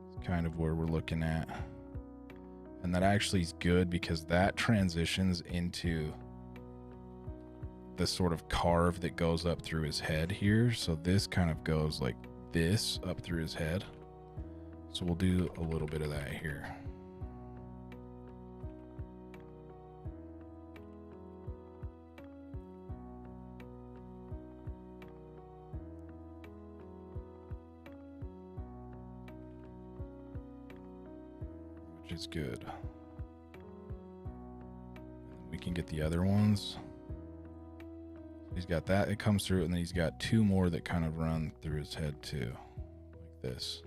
It's kind of where we're looking at. And that actually is good because that transitions into the sort of carve that goes up through his head here. So this kind of goes like this up through his head. So we'll do a little bit of that here. Which is good. We can get the other ones. He's got that, it comes through, and then he's got two more that kind of run through his head too, like this.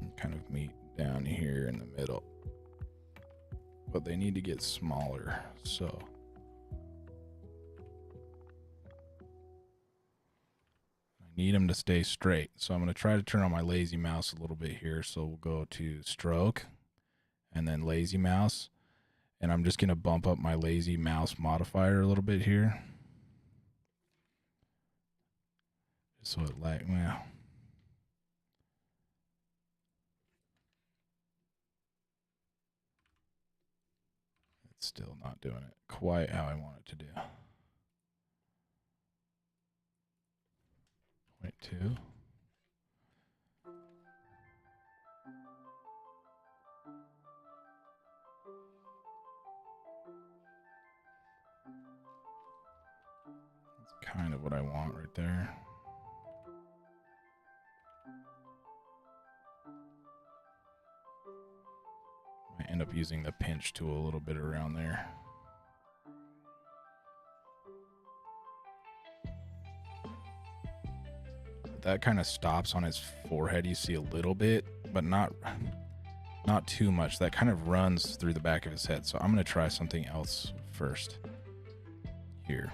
And kind of meet down here in the middle. But they need to get smaller, so. Need them to stay straight. So I'm going to try to turn on my lazy mouse a little bit here. So we'll go to stroke and then lazy mouse. And I'm just going to bump up my lazy mouse modifier a little bit here. Just so it like, well. It's still not doing it quite how I want it to do. 0.2. That's kind of what I want right there. Might end up using the pinch tool a little bit around there. That kind of stops on his forehead. You see a little bit, but not too much. That kind of runs through the back of his head. So I'm going to try something else first here.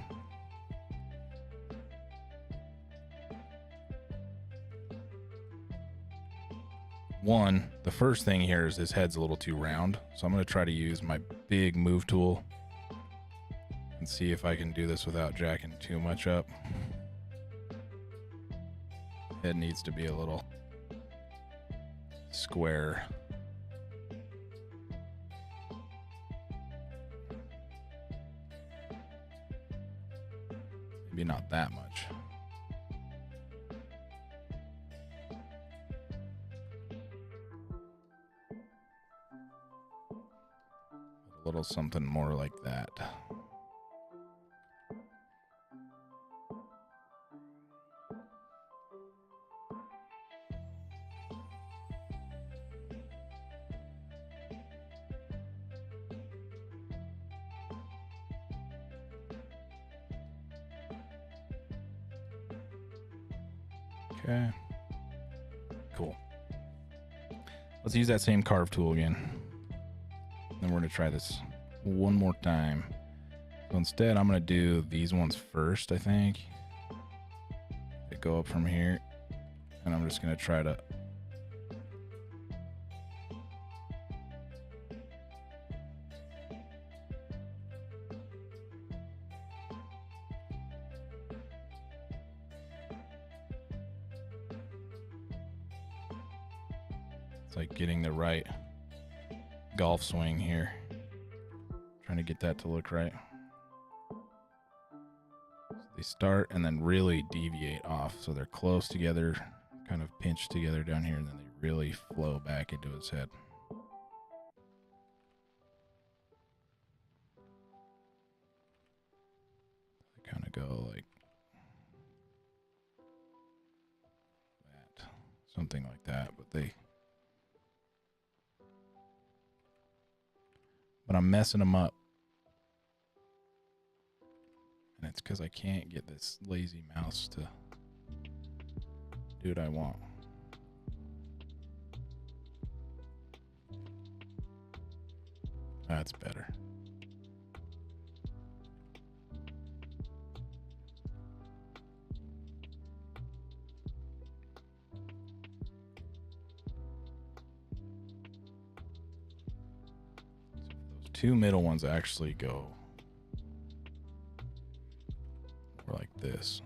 One, the first thing here is his head's a little too round. So I'm going to try to use my big move tool and see if I can do this without jacking too much up. It needs to be a little square. Maybe not that much. A little something more like that. Okay, cool. Let's use that same carve tool again. Then we're going to try this one more time. So instead, I'm going to do these ones first, I think. They go up from here. And I'm just going to try to... It's like getting the right golf swing here. Trying to get that to look right. So they start and then really deviate off. So they're close together, kind of pinched together down here, and then they really flow back into his head. They kind of go like that. Something like that, but I'm messing them up. And it's because I can't get this lazy mouse to do what I want. That's better. Those two middle ones actually go more like this.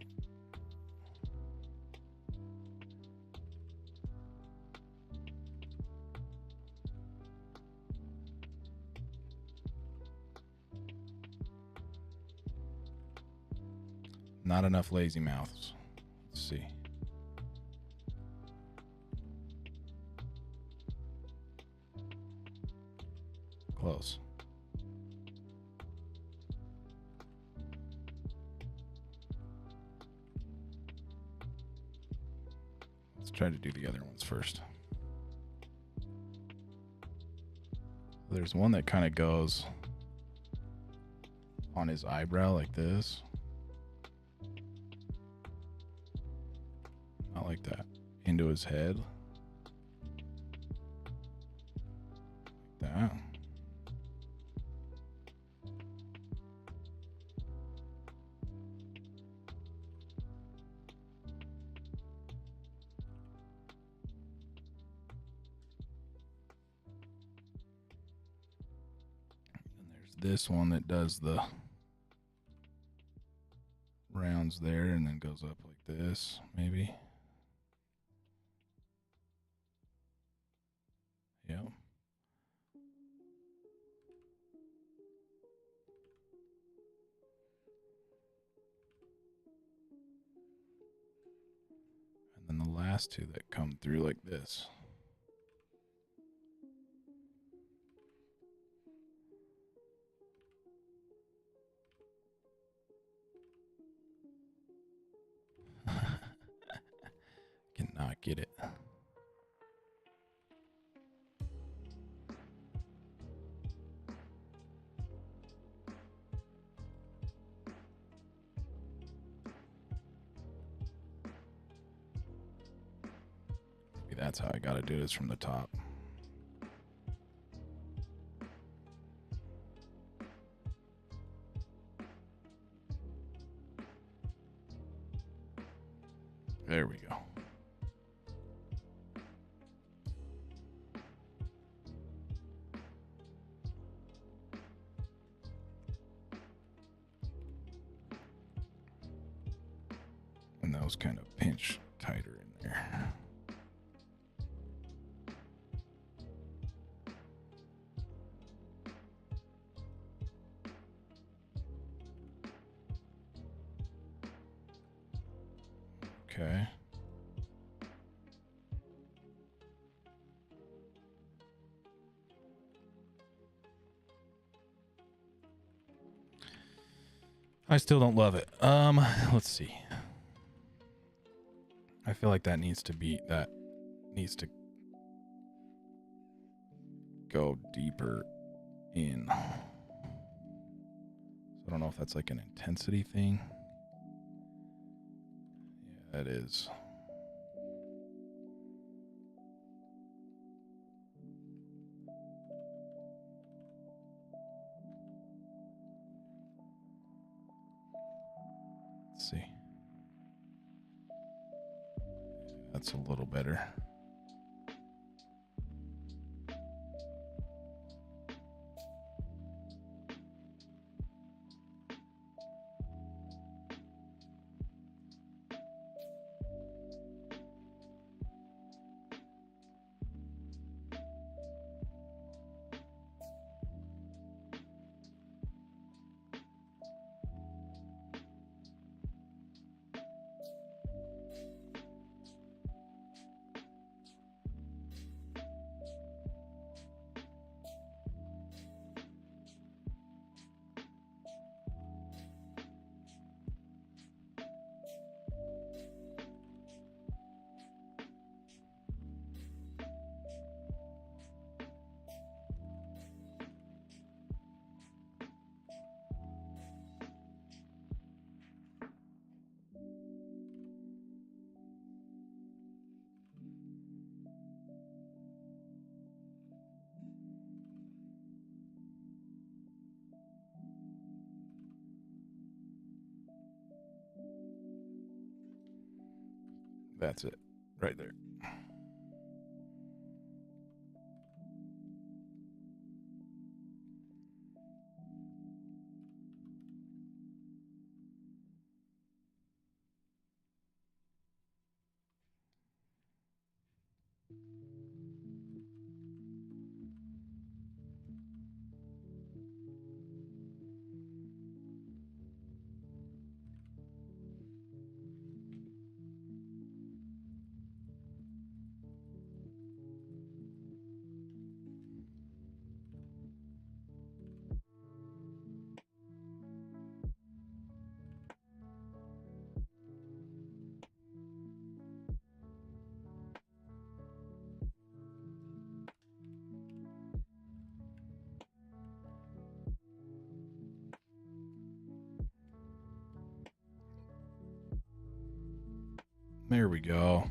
Not enough lazy mouths. Let's see. Close. Let's try to do the other ones first. There's one that kind of goes on his eyebrow like this. Not like that. Into his head. Like that. And there's this one that does the rounds there and then goes up like this, maybe. Yeah. And then the last two that come through like this. Cannot get it. Maybe that's how I gotta do this from the top. There we go. And those kind of pinch tighter in there. Okay. I still don't love it. Let's see. I feel like that needs to go deeper in. So I don't know if that's like an intensity thing. Yeah, it is. Let's see. That's a little better. That's it. Right there. There we go.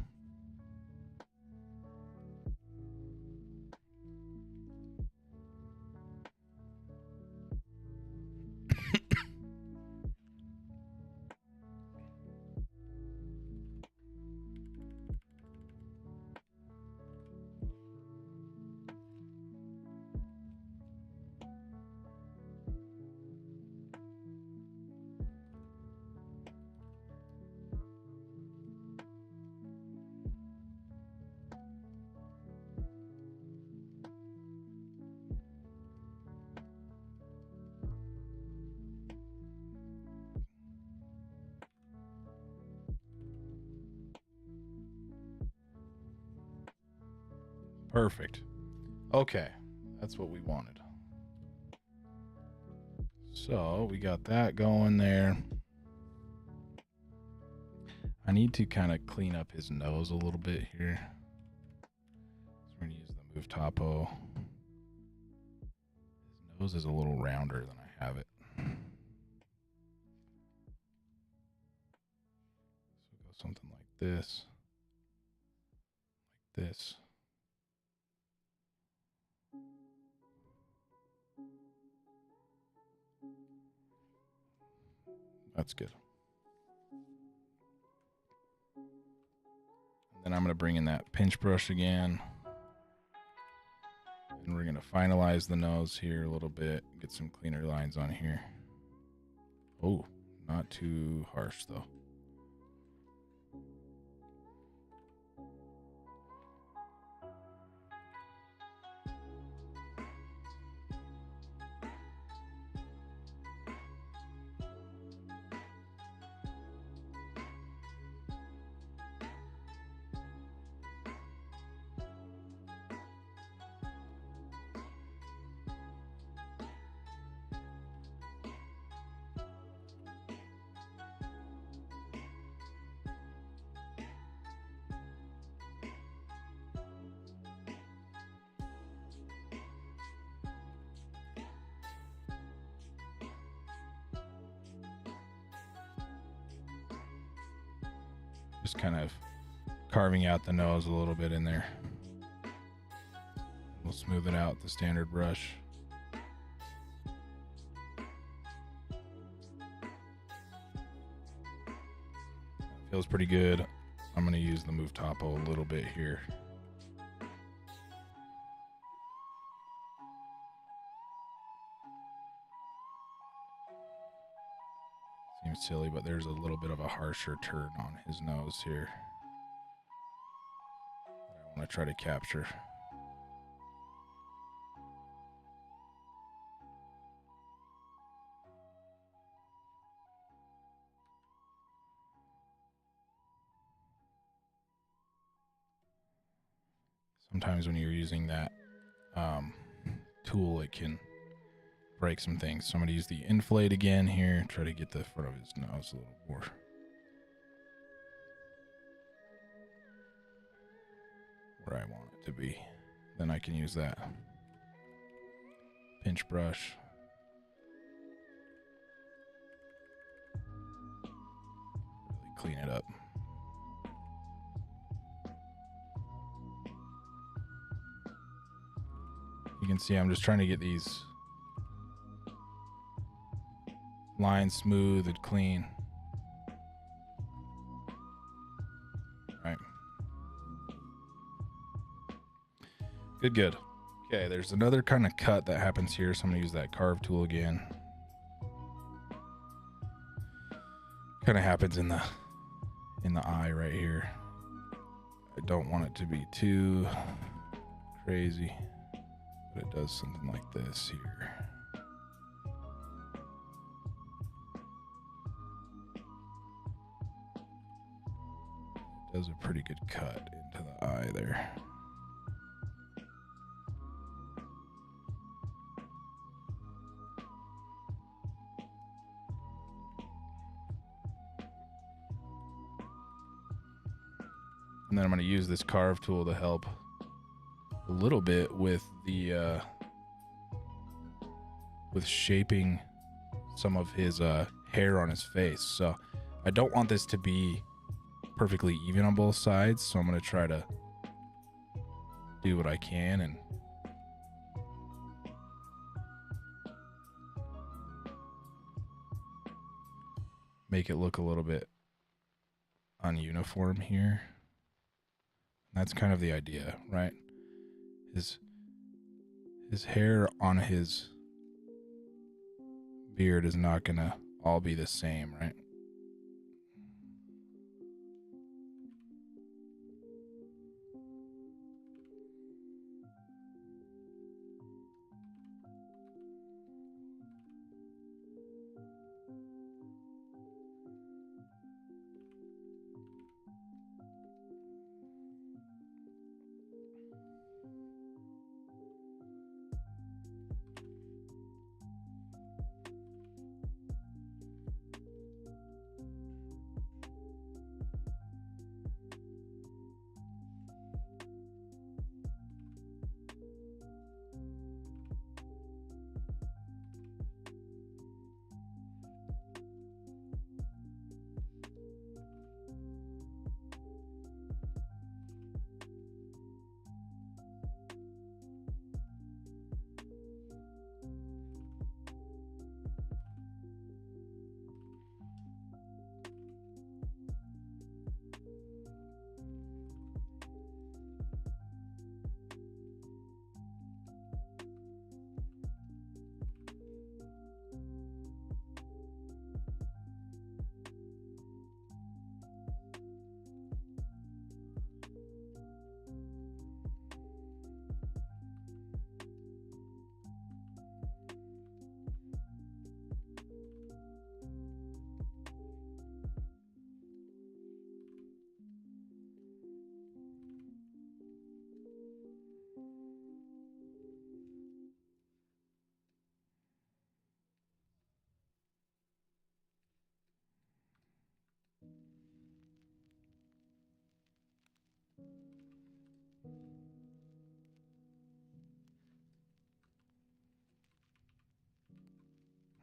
Perfect. Okay, that's what we wanted. So we got that going there. I need to kind of clean up his nose a little bit here. So we're going to use the Move Topo. His nose is a little rounder than I have it. So we'll go something like this. Like this. That's good. And then I'm going to bring in that pinch brush again. And we're going to finalize the nose here a little bit. Get some cleaner lines on here. Oh, not too harsh though. Just kind of carving out the nose a little bit in there. We'll smooth it out with the standard brush. Feels pretty good. I'm going to use the Move Topo a little bit here. Seems silly, but there's a little bit of a harsher turn on his nose here that I want to try to capture. Sometimes when you're using that tool, it can break some things. So I'm going to use the inflate again here, try to get the front of his nose a little more. Where I want it to be. Then I can use that pinch brush. Really clean it up. You can see I'm just trying to get these lines smooth and clean. All right. Good, good. Okay, there's another kind of cut that happens here, so I'm gonna use that carve tool again. Kind of happens in the eye right here. I don't want it to be too crazy, but it does something like this here. It does a pretty good cut into the eye there. And then I'm going to use this carve tool to help a little bit with the with shaping some of his hair on his face. So I don't want this to be perfectly even on both sides, so I'm going to try to do what I can and make it look a little bit ununiform here. That's kind of the idea, right? His hair on his beard is not gonna all be the same, right?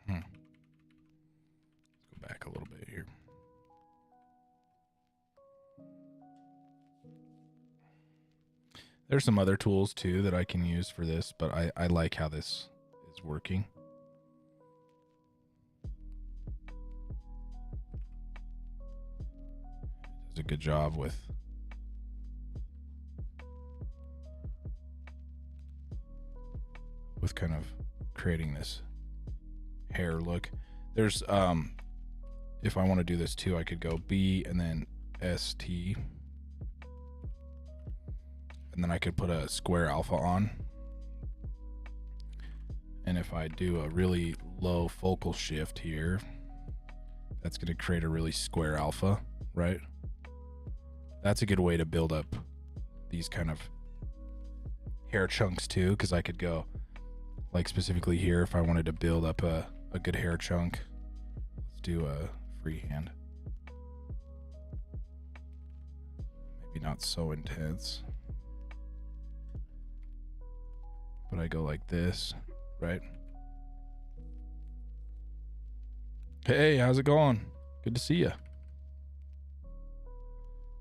Let's go back a little bit here. There's some other tools too that I can use for this, but I like how this is working. It does a good job with kind of creating this hair look. There's if I want to do this too, I could go B and then ST, and then I could put a square alpha on, and if I do a really low focal shift here, that's going to create a really square alpha, right? That's a good way to build up these kind of hair chunks too, because I could go like specifically here if I wanted to build up a good hair chunk. Let's do a freehand. Maybe not so intense, but I go like this, right? Hey, how's it going? Good to see you.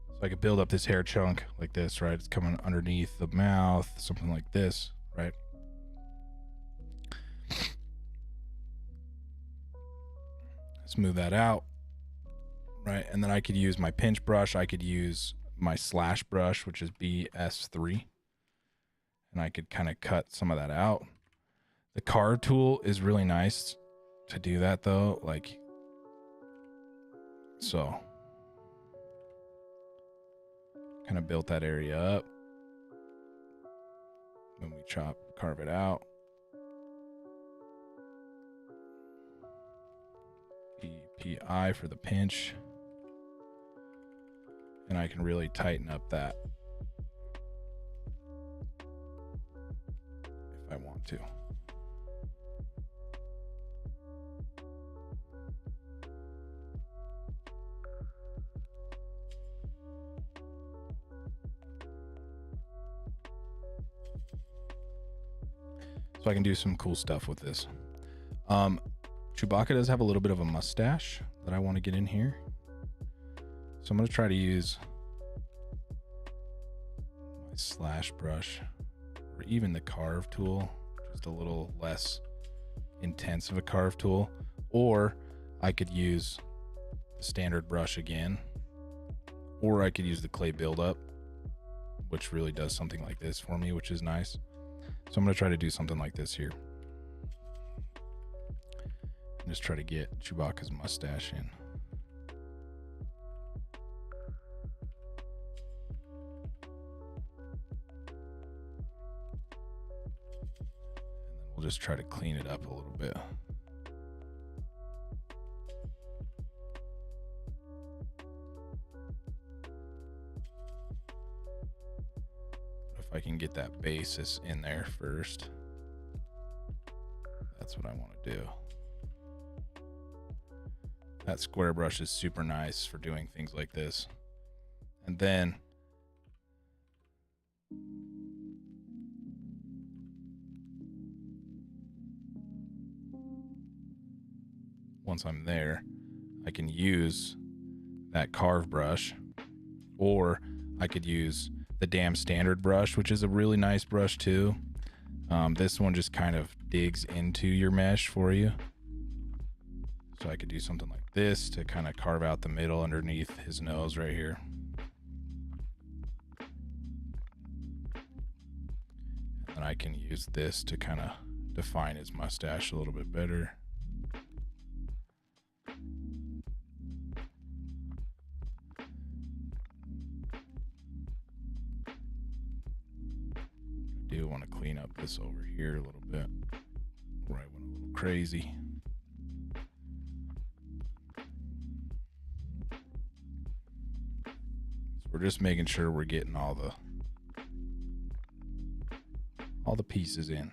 So I could build up this hair chunk like this, right? It's coming underneath the mouth, something like this, right? Smooth that out, right? And then I could use my pinch brush. I could use my slash brush, which is BS3. and I could kind of cut some of that out. The carve tool is really nice to do that though, like so. Kind of built that area up. When we carve it out. EPI for the pinch. And I can really tighten up that if I want to. So I can do some cool stuff with this. Chewbacca does have a little bit of a mustache that I want to get in here. So I'm going to try to use my slash brush or even the carve tool, just a little less intense of a carve tool. Or I could use the standard brush again, or I could use the clay buildup, which really does something like this for me, which is nice. So I'm going to try to do something like this here. And just try to get Chewbacca's mustache in. We'll just try to clean it up a little bit. If I can get that basis in there first, that's what I want to do. That square brush is super nice for doing things like this. And then once I'm there, I can use that carve brush, or I could use the damn standard brush, which is a really nice brush too. This one just kind of digs into your mesh for you. So I could do something like this to kind of carve out the middle underneath his nose right here. And I can use this to kind of define his mustache a little bit better. I do want to clean up this over here a little bit, where I went a little crazy. So we're just making sure we're getting all the pieces in.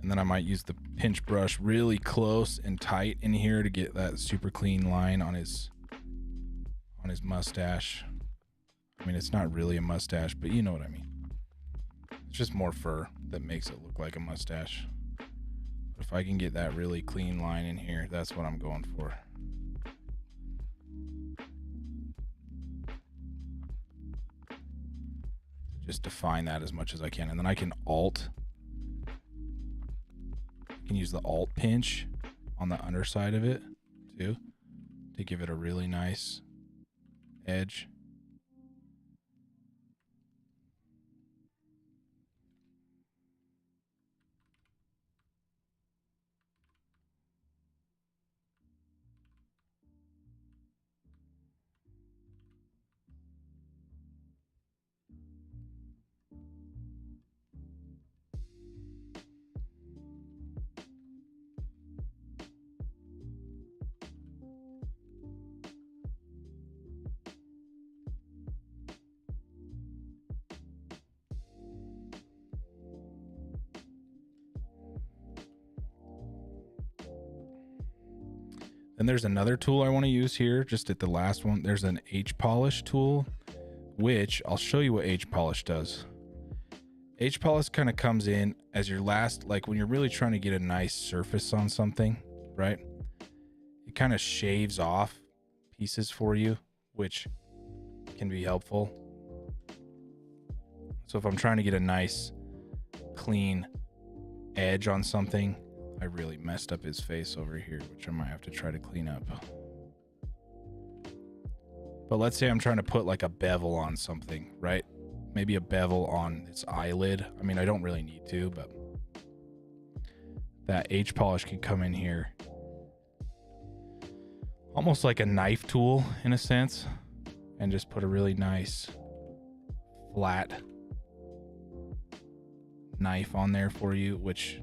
And then I might use the pinch brush really close and tight in here to get that super clean line on his mustache. I mean, it's not really a mustache, but you know what I mean. It's just more fur that makes it look like a mustache. But if I can get that really clean line in here, that's what I'm going for. Just define that as much as I can. And then I can use the alt pinch on the underside of it too to give it a really nice edge. And there's another tool I want to use here, just at the last one. There's an H polish tool, which I'll show you what H polish does. H polish kind of comes in as your last, like when you're really trying to get a nice surface on something, right? It kind of shaves off pieces for you, which can be helpful. So if I'm trying to get a nice clean edge on something, I really messed up his face over here, which I might have to try to clean up. But let's say I'm trying to put like a bevel on something, right? Maybe a bevel on its eyelid. I mean, I don't really need to, but that H polish can come in here almost like a knife tool in a sense, and just put a really nice flat knife on there for you, which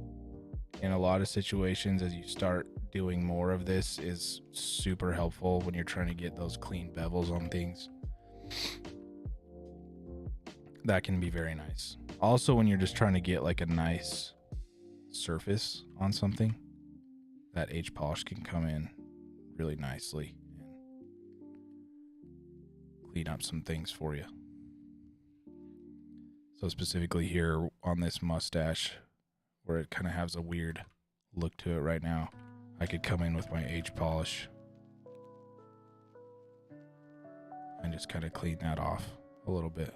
in a lot of situations as you start doing more of this is super helpful when you're trying to get those clean bevels on things. That can be very nice. Also, when you're just trying to get like a nice surface on something, that H polish can come in really nicely and clean up some things for you. So specifically here on this mustache, where it kind of has a weird look to it right now, I could come in with my H polish and just kind of clean that off a little bit.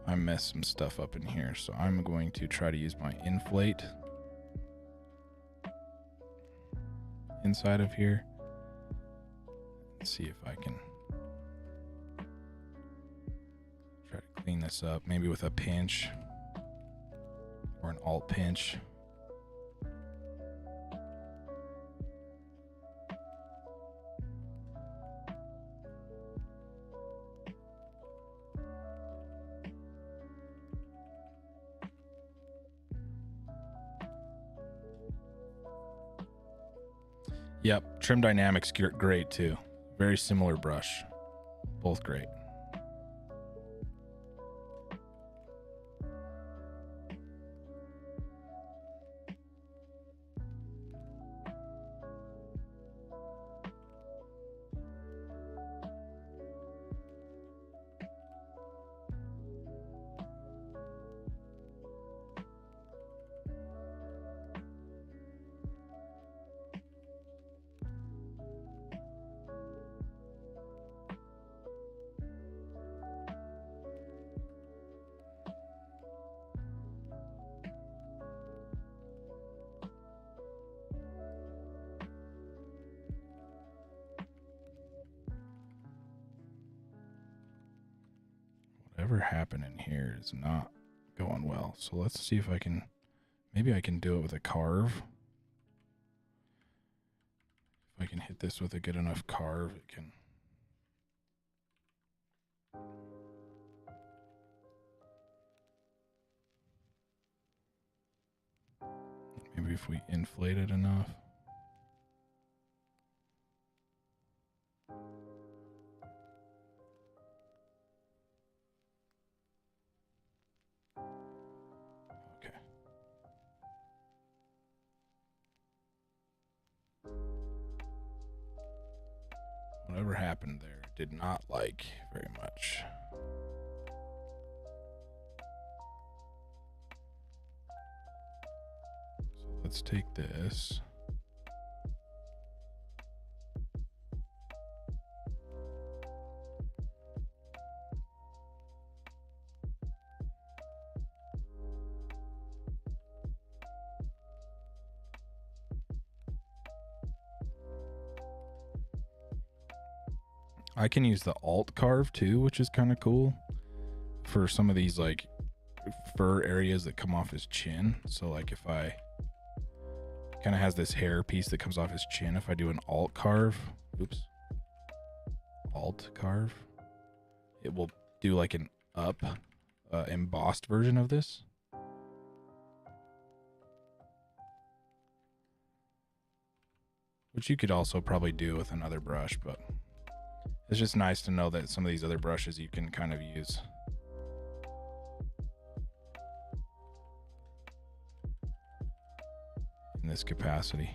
I messed some stuff up in here, so I'm going to try to use my inflate inside of here. Let's see if I can try to clean this up, maybe with a pinch or an alt pinch. Yep, Trim Dynamics great too. Very similar brush. Both great. Whatever happened in here is not going well. So let's see if I can, maybe I can do it with a carve. If I can hit this with a good enough carve, it can. Maybe if we inflate it enough. Okay. Whatever happened there, did not like very much. So let's take this. I can use the alt carve too, which is kind of cool for some of these like fur areas that come off his chin. So like if I kind of has this hair piece that comes off his chin, if I do an alt carve, alt carve, it will do like an up embossed version of this. Which you could also probably do with another brush, but it's just nice to know that some of these other brushes you can kind of use. In in this capacity.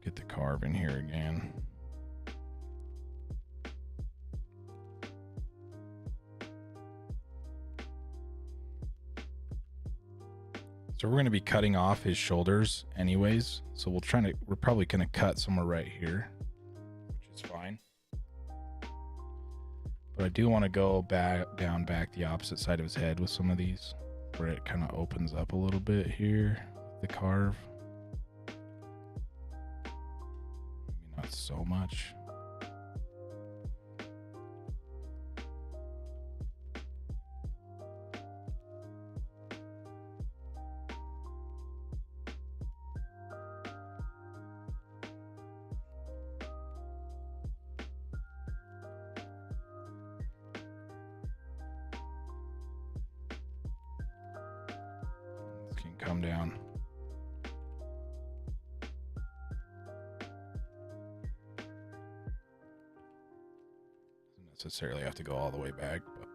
Get the carve in here again. So we're going to be cutting off his shoulders anyways. So we're probably going to cut somewhere right here, which is fine. But I do want to go back the opposite side of his head with some of these, where it kind of opens up a little bit here, the carve. Not so much. This can come down. Necessarily have to go all the way back, but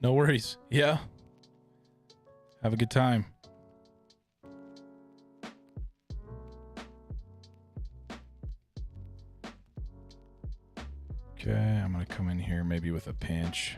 no worries. Yeah. Have a good time. Okay, I'm going to come in here maybe with a pinch.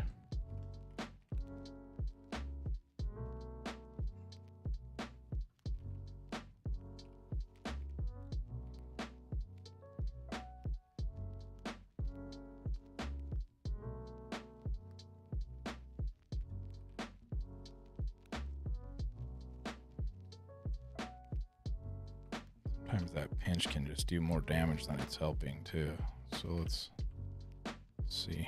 Sometimes that pinch can just do more damage than it's helping too. So let's see.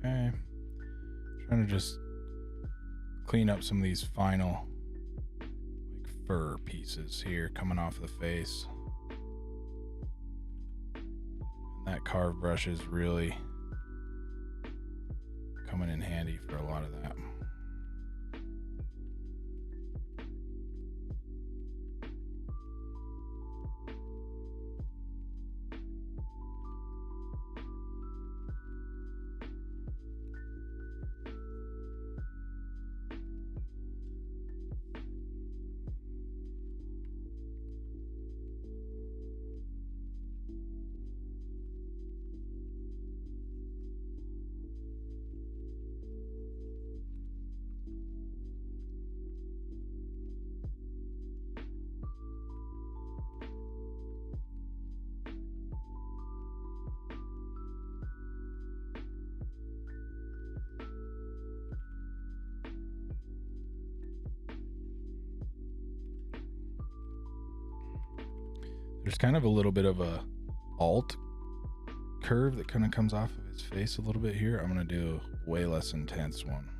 Okay. Trying to just clean up some of these final like fur pieces here coming off the face. And That carve brush is really coming in handy for a lot of that. There's kind of a little bit of a alt curve that kind of comes off of his face a little bit here. I'm going to do a way less intense one.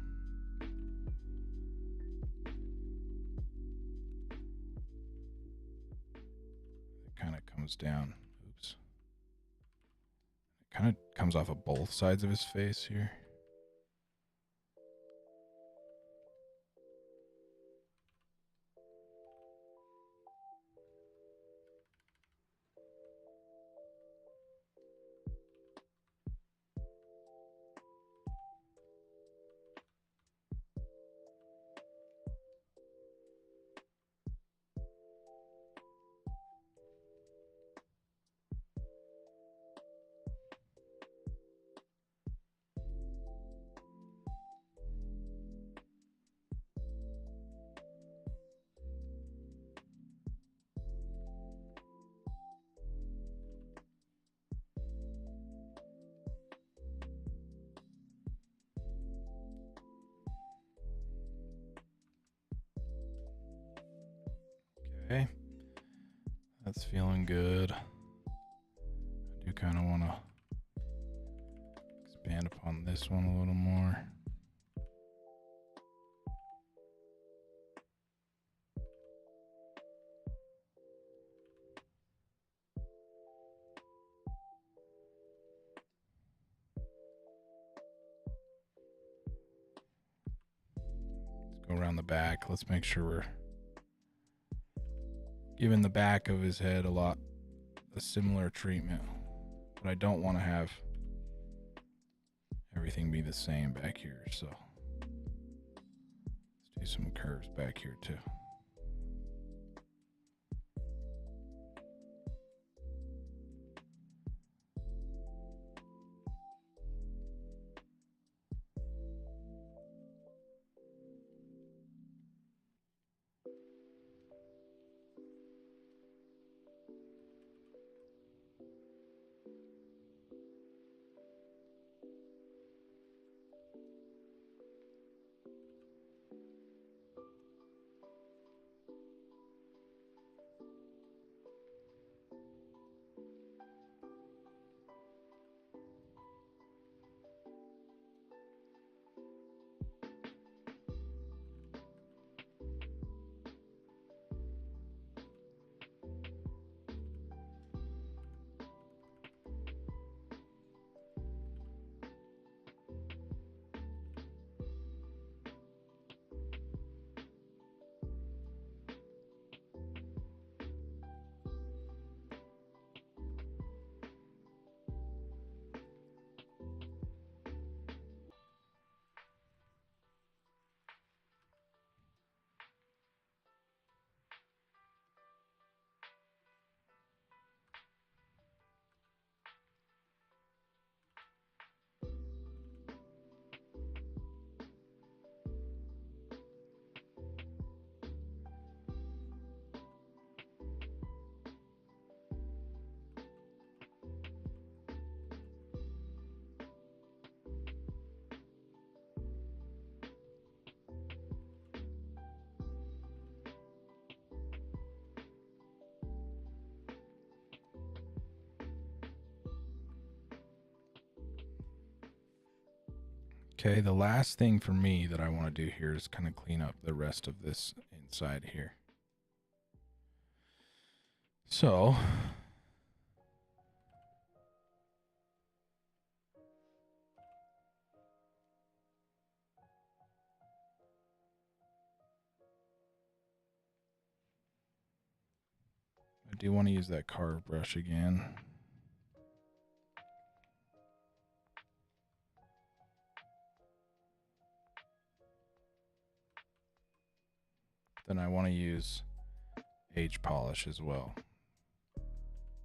It kind of comes down. Oops. It kind of comes off of both sides of his face here. Okay, that's feeling good. I do kind of want to expand upon this one a little more. Let's go around the back. Let's make sure we're giving the back of his head a similar treatment, but I don't want to have everything be the same back here. So let's do some curves back here too. Okay, the last thing for me that I want to do here is kind of clean up the rest of this inside here. So do want to use that carve brush again. Then I want to use age polish as well.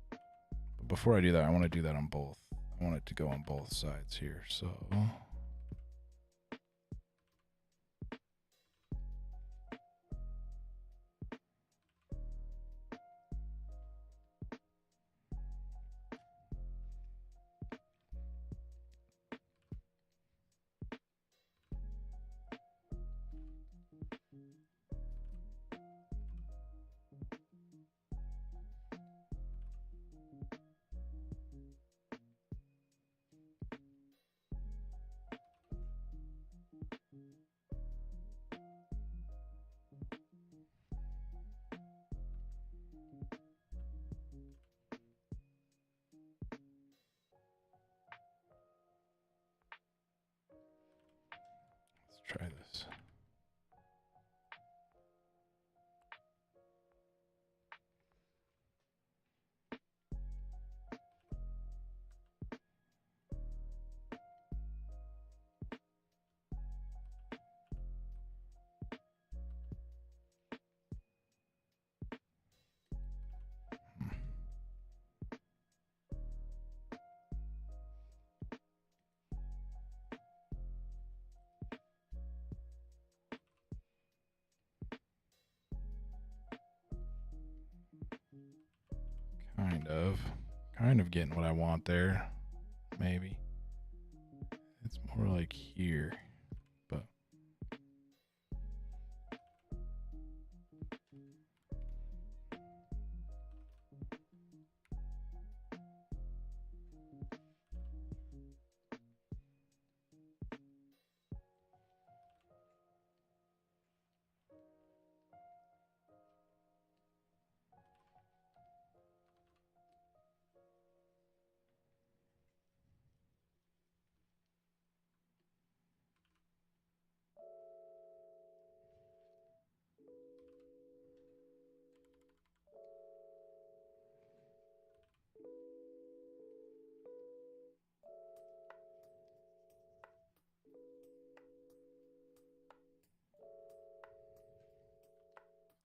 But before I do that, I want to do that on both. I want it to go on both sides here. So let's try this. Kind of getting what I want there. Maybe it's more like here, but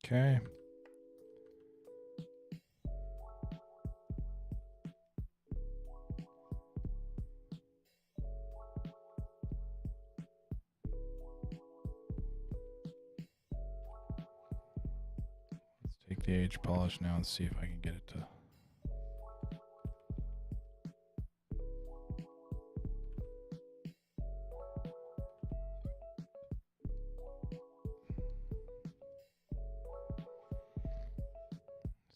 okay. Let's take the age polish now and see if I can get it to.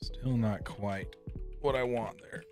Still not quite what I want there.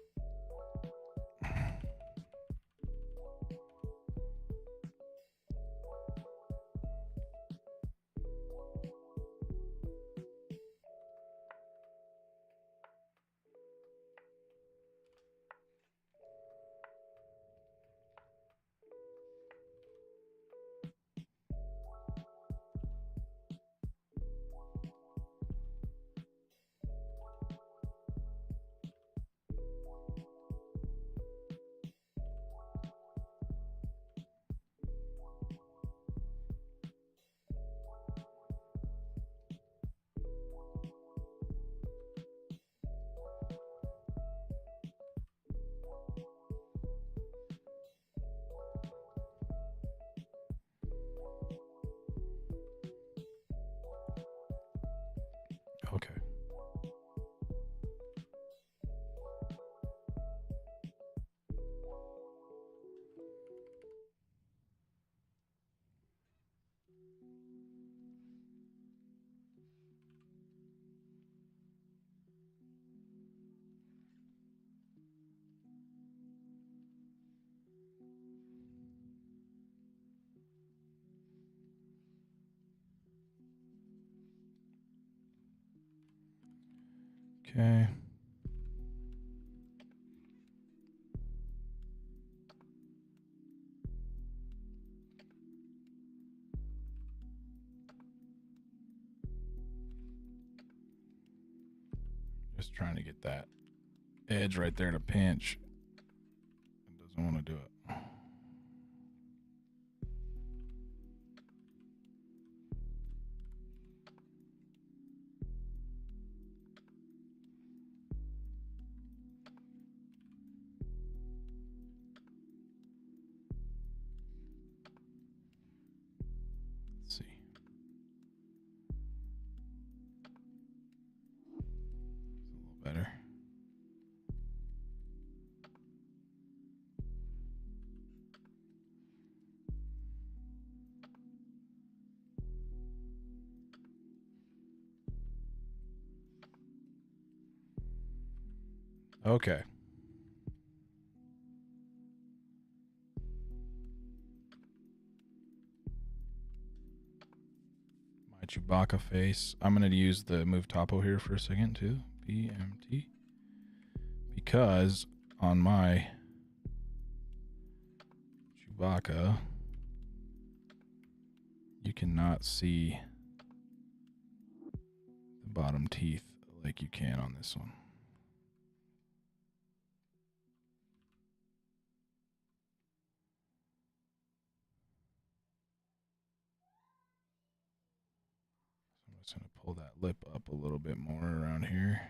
Okay. Okay. just trying to get that edge right there in a pinch. It doesn't want to do it. Let's see. It's a little better. Okay. My Chewbacca face. I'm going to use the move topo here for a second too. BMT. Because on my Chewbacca, you cannot see the bottom teeth like you can on this one. I'm just going to pull that lip up a little bit more around here.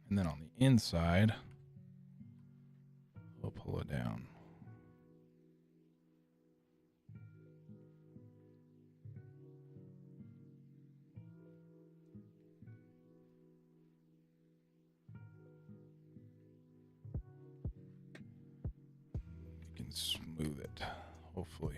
And then on the inside, we'll pull it down. You can smooth it, hopefully.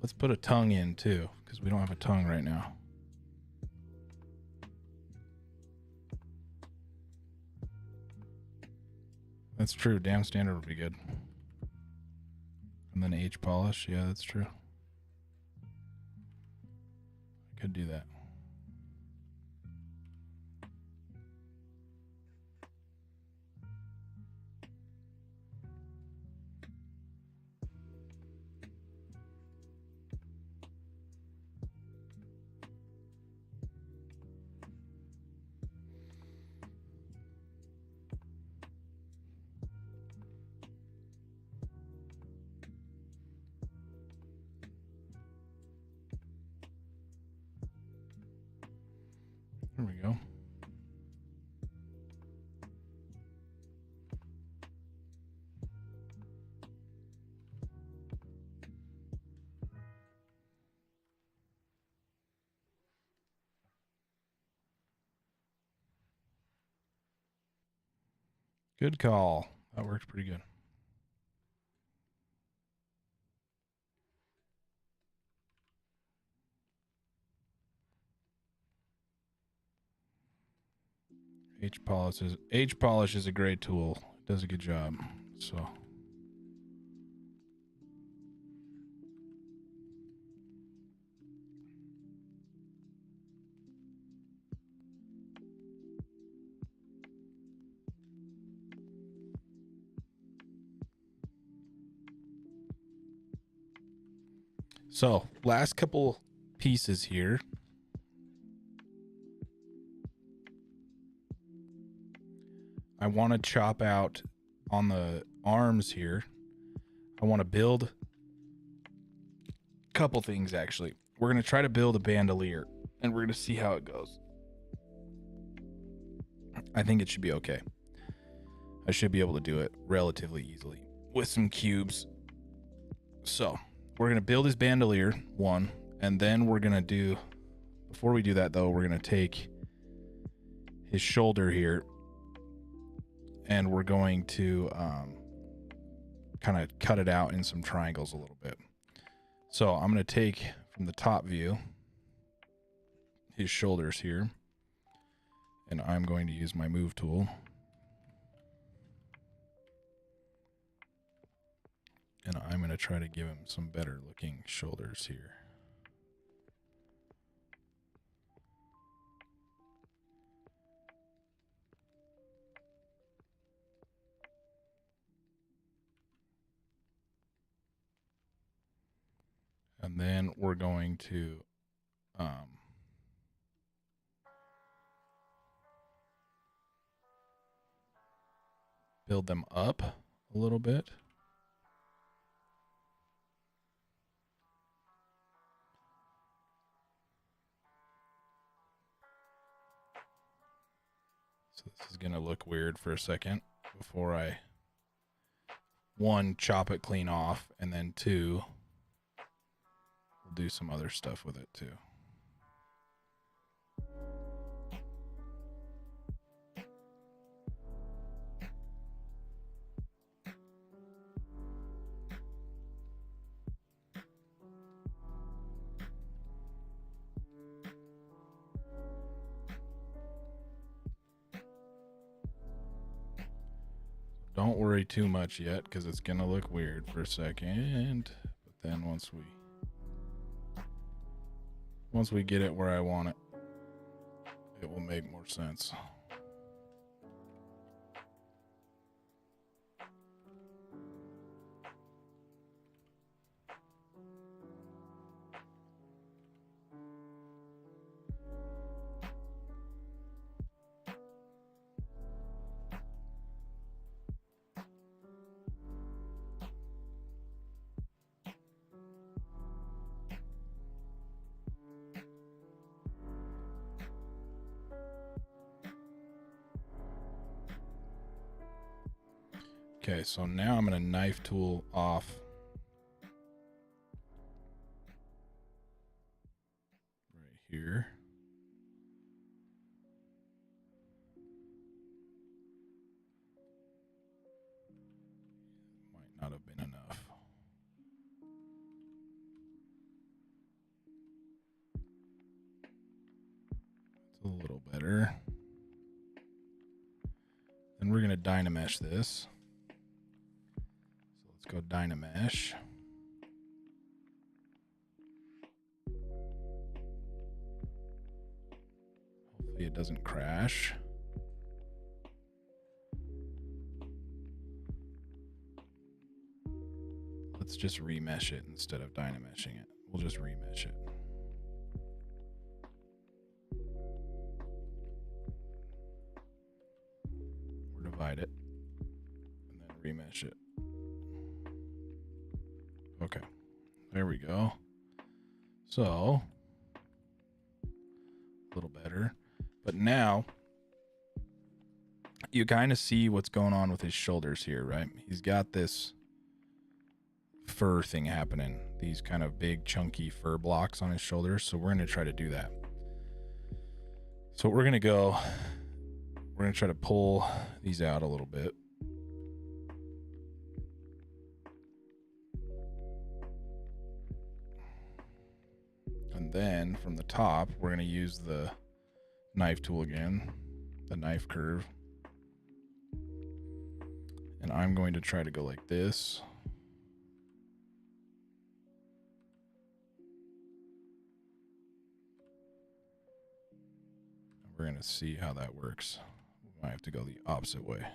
Let's put a tongue in too, because we don't have a tongue right now. That's true. Damn standard would be good. And then H polish. Yeah, that's true. I could do that. There we go. Good call. That worked pretty good. H polish is a great tool. It does a good job. So last couple pieces here. I want to chop out on the arms here. I want to build a couple things actually. We're going to try to build a bandolier and we're going to see how it goes. I think it should be okay. I should be able to do it relatively easily with some cubes. So we're going to build his bandolier, one, and then we're going to do, before we do that though, we're going to take his shoulder here and we're going to kind of cut it out in some triangles a little bit. So I'm going to take from the top view his shoulders here, and I'm going to use my move tool. And I'm going to try to give him some better looking shoulders here. And then we're going to build them up a little bit. So this is going to look weird for a second before I, one, chop it clean off, and then two, we'll do some other stuff with it too. Don't worry too much yet, because it's going to look weird for a second. But then once we get it where I want it, it will make more sense. Okay, so now I'm going to knife tool off right here. Might not have been enough. It's a little better. Then we're going to Dynamesh this. So let's go Dynamesh. Hopefully it doesn't crash. Let's just remesh it instead of Dynameshing it. We'll just remesh it. Or divide it and then remesh it. Okay, there we go. So a little better, but now you kind of see what's going on with his shoulders here, right? He's got this fur thing happening, these kind of big chunky fur blocks on his shoulders. So we're going to try to do that. So we're going to try to pull these out a little bit. And then from the top, we're going to use the knife tool again, the knife curve. And I'm going to try to go like this. We're going to see how that works. We might have to go the opposite way.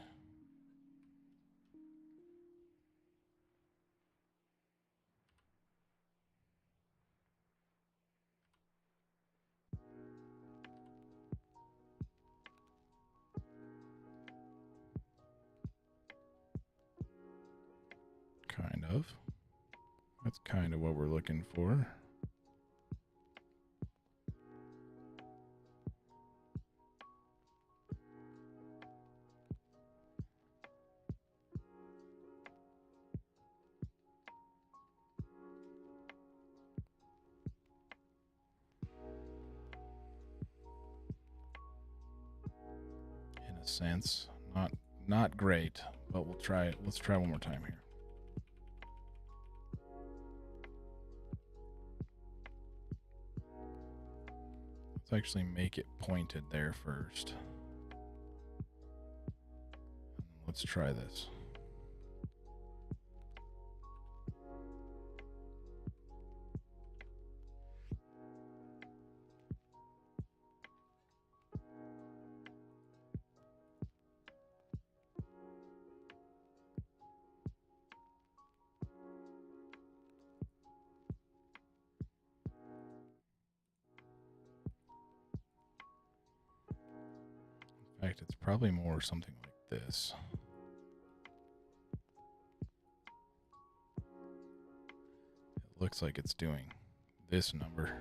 Kind of. That's kind of what we're looking for. In a sense, not great, but we'll try it. Let's try one more time here. actually make it pointed there first. Let's try this. In fact, it's probably more something like this. It looks like it's doing this number.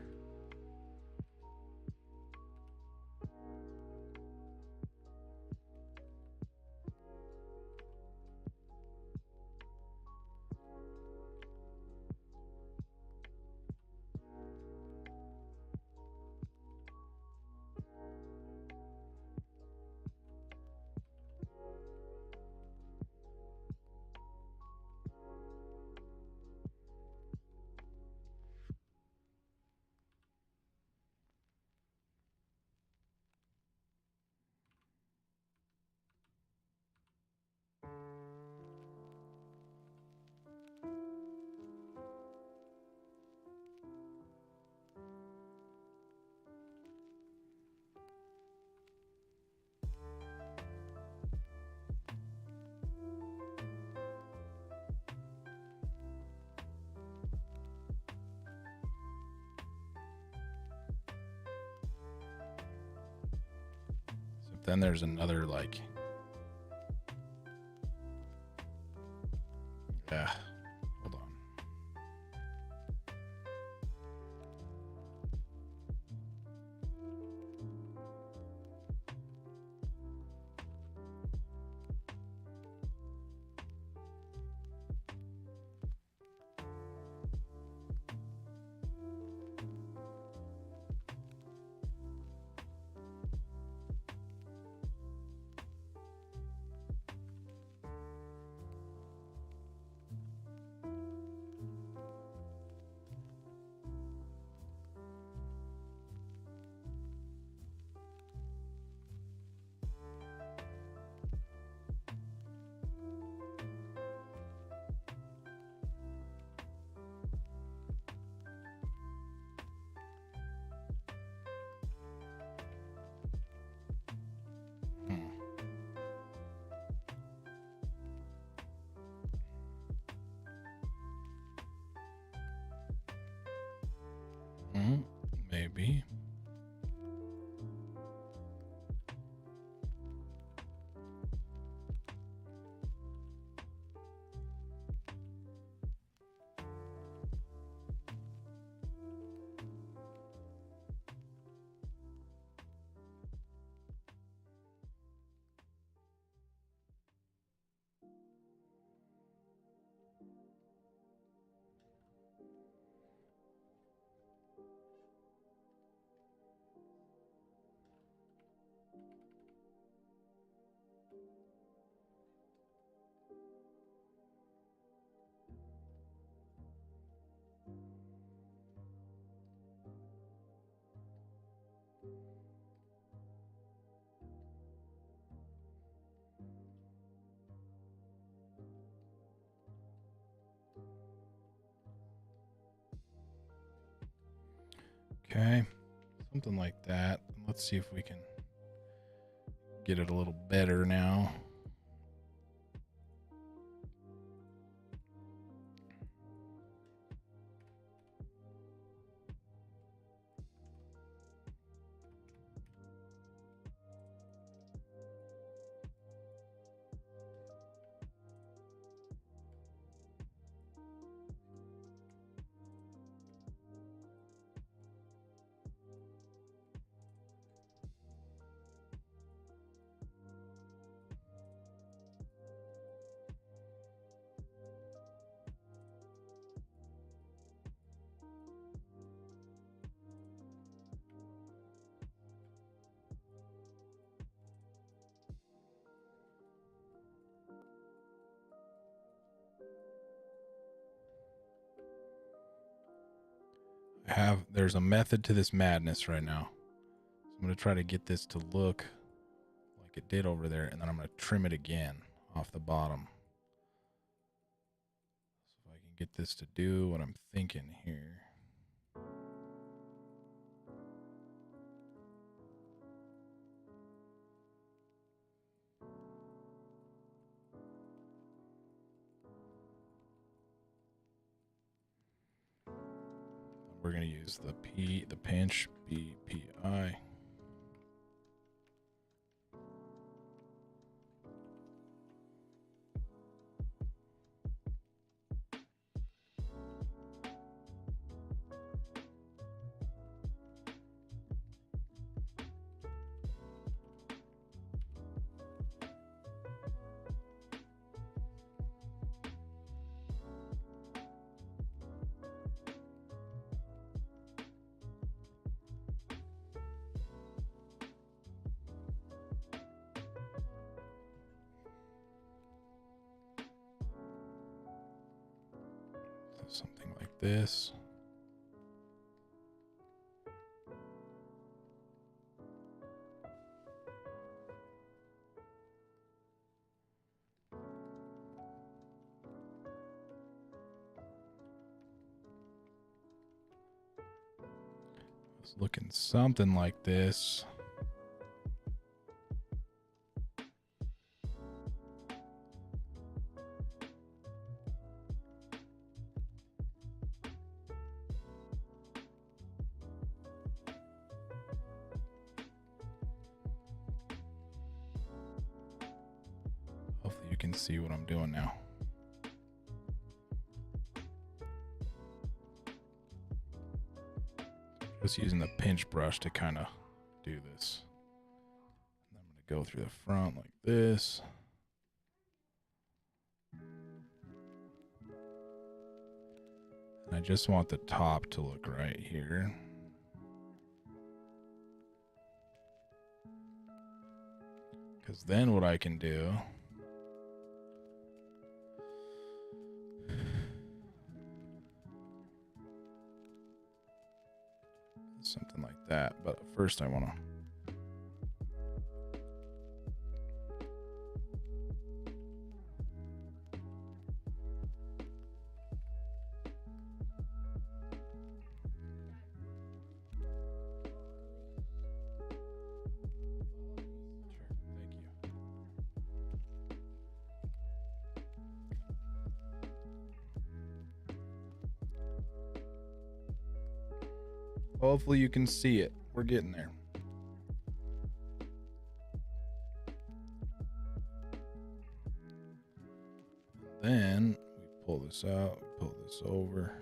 Then there's another like, yeah, hold on. Maybe. Okay, something like that. Let's see if we can get it a little better now. There's a method to this madness right now. I'm going to try to get this to look like it did over there, and then I'm going to trim it again off the bottom. So if I can get this to do what I'm thinking here. We're going to use the pinch BPI. Something like this. It's looking something like this. Hopefully you can see what I'm doing now. Just using the pinch brush to kind of do this. And I'm going to go through the front like this. And I just want the top to look right here. Because then what I can do is something like that. But first I want to hopefully you can see it. We're getting there. Then we pull this out, pull this over.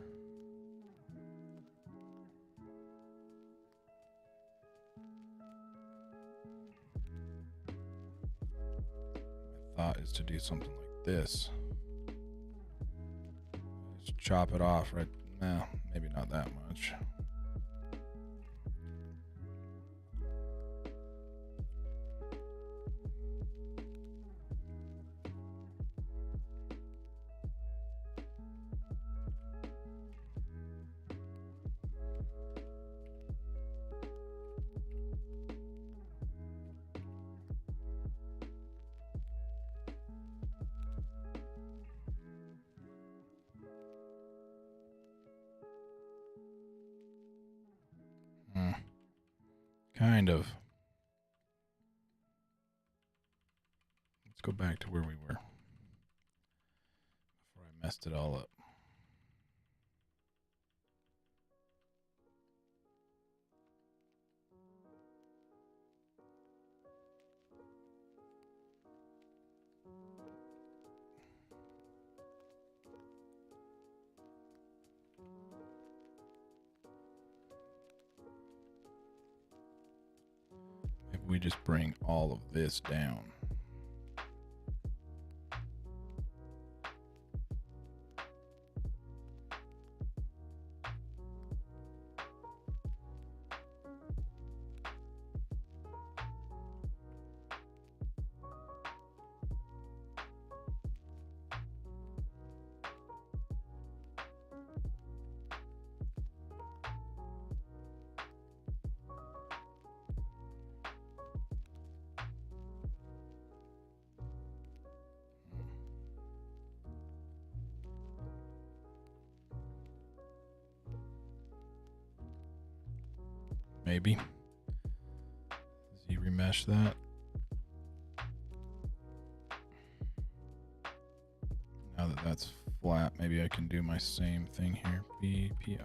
My thought is to do something like this. Just chop it off right now. Maybe not that much. Kind of. Let's go back to where we were before I messed it all up. Maybe we just bring all of this down. maybe. Z remesh that. Now that that's flat, maybe I can do my same thing here. BPI.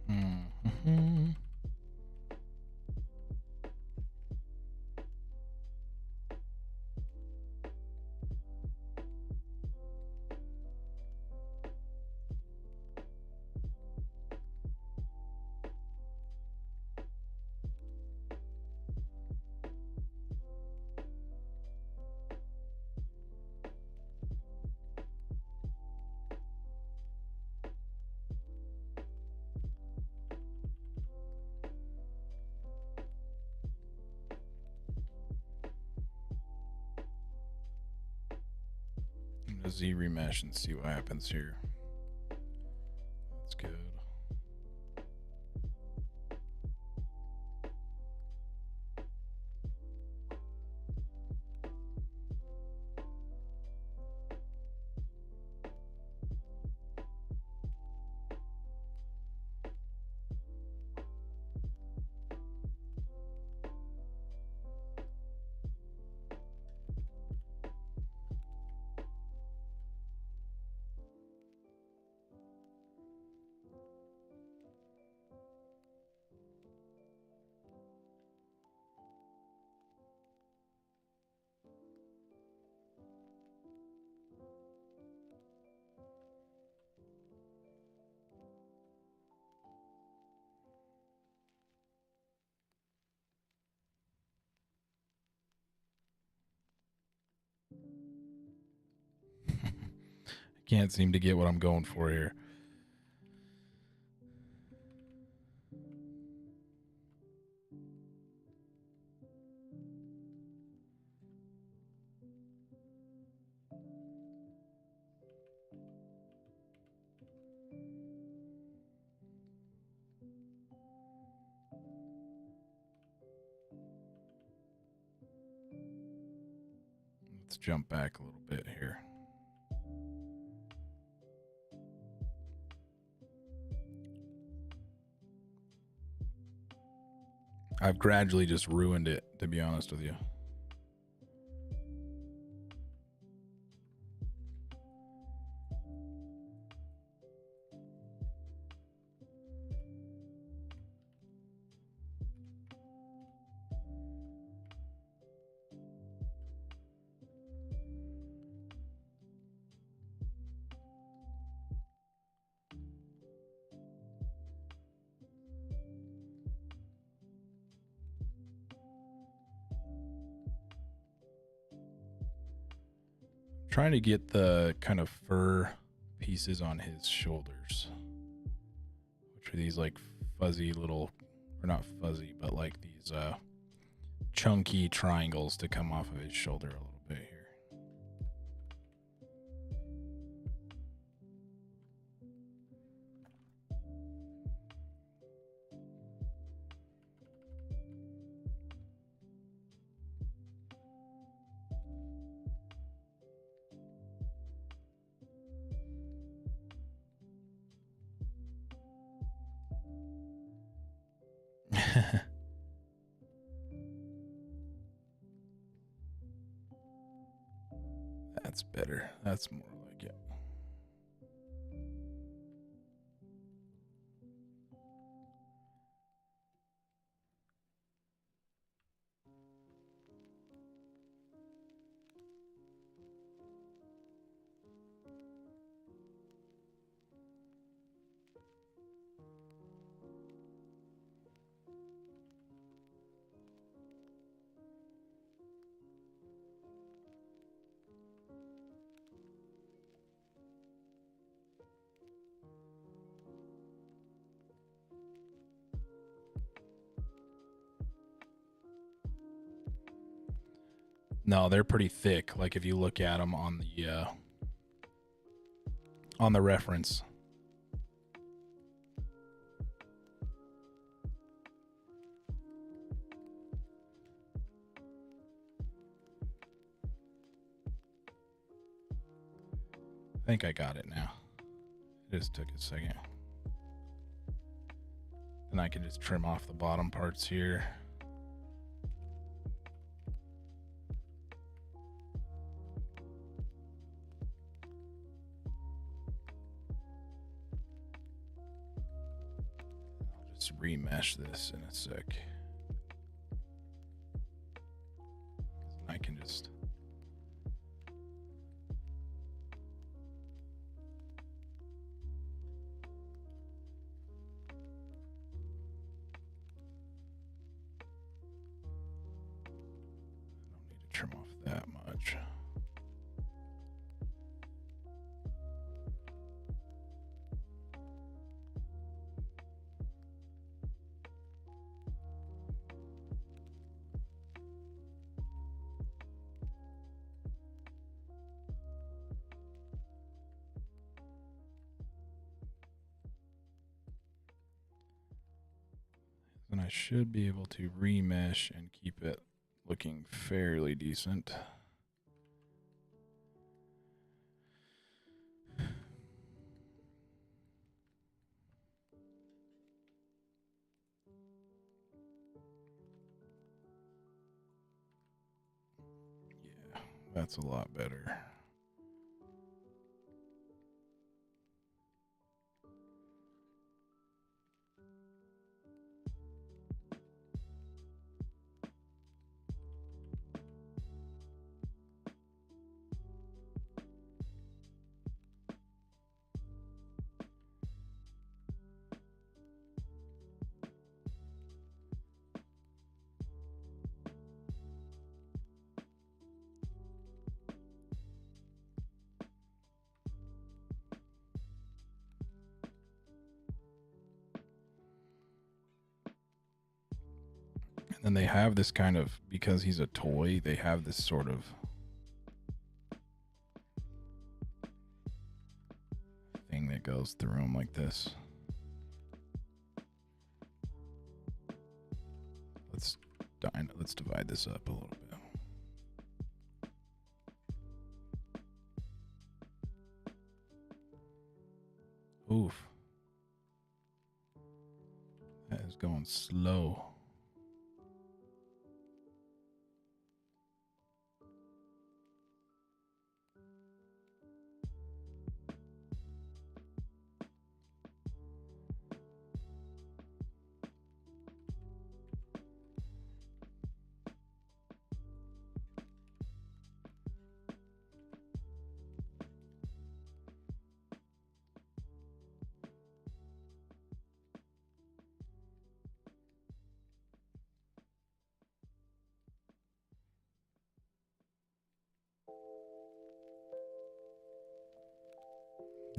Mm-hmm. Z remesh and see what happens here. That's good. Can't seem to get what I'm going for here. Let's jump back a little bit here. I've gradually just ruined it, to be honest with you. Trying to get the kind of fur pieces on his shoulders, which are these like fuzzy little, or not fuzzy, but like these chunky triangles to come off of his shoulder a little bit here. That's better. That's more like it. No, they're pretty thick. Like if you look at them on the reference. I think I got it now. It just took a second. And I can just trim off the bottom parts here. I'll just remesh this in a sec. I can just... trim off that much. Then I should be able to remesh and keep it looking fairly decent. Yeah, that's a lot better. And they have this kind of, because he's a toy, they have this sort of thing that goes through him like this. Let's divide this up a little bit. Oof. That is going slow.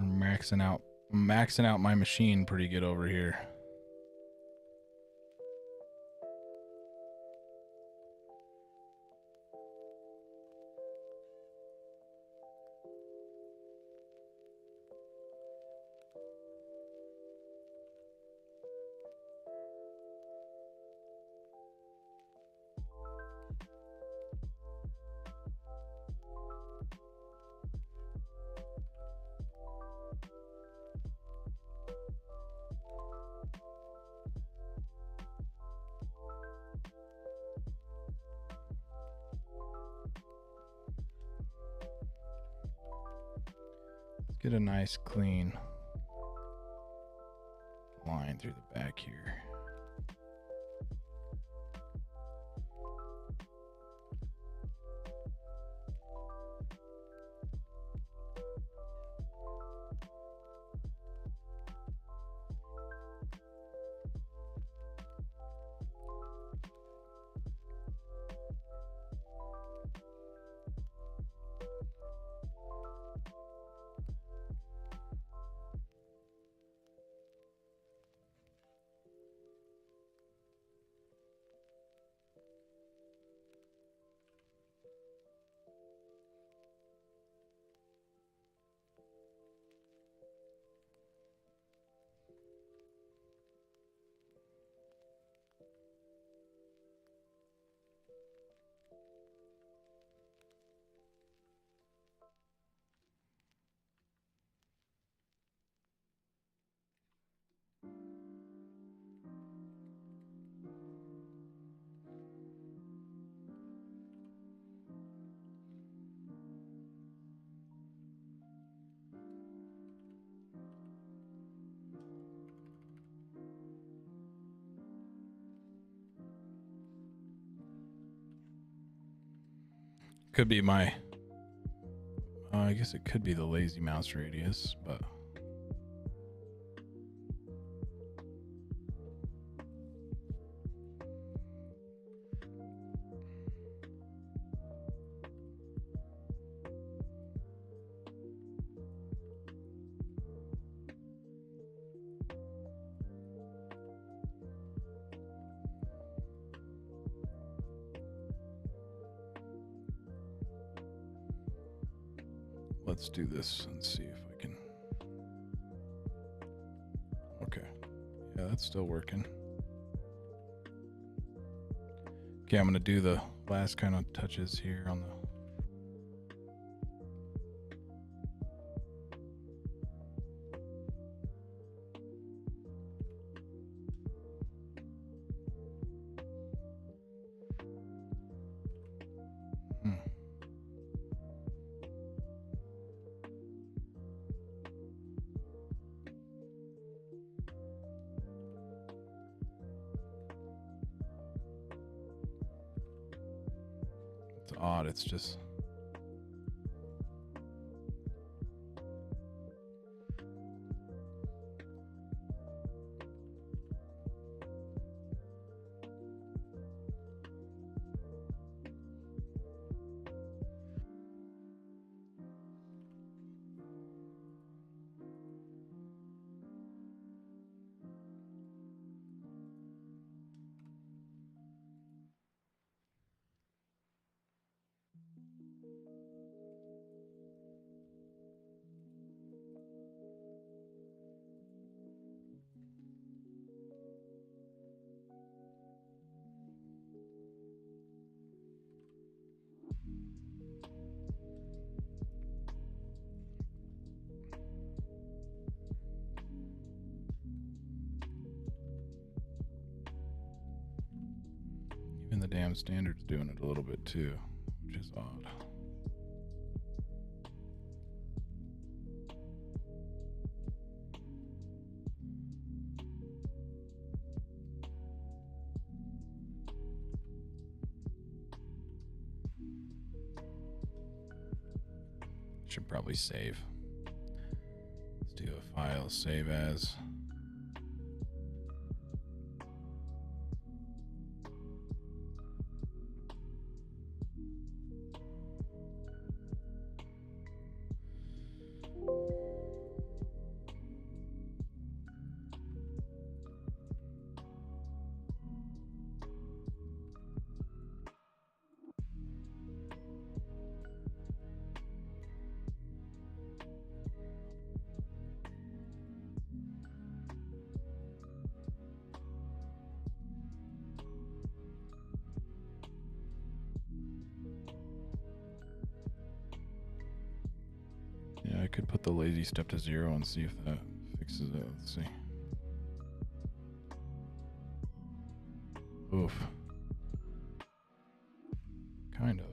I'm maxing out my machine pretty good over here. get a nice clean line through the back here. Could be my, I guess it could be the lazy mouse radius, but let's do this and see if I can. Okay. Yeah, that's still working. Okay, I'm going to do the last kind of touches here on the. Odd, it's just even the damn standard's doing it a little bit too, which is odd. Should probably save. Let's do a file, save as. Yeah, I could put the lazy step to 0 and see if that fixes it. Let's see. Oof. Kind of.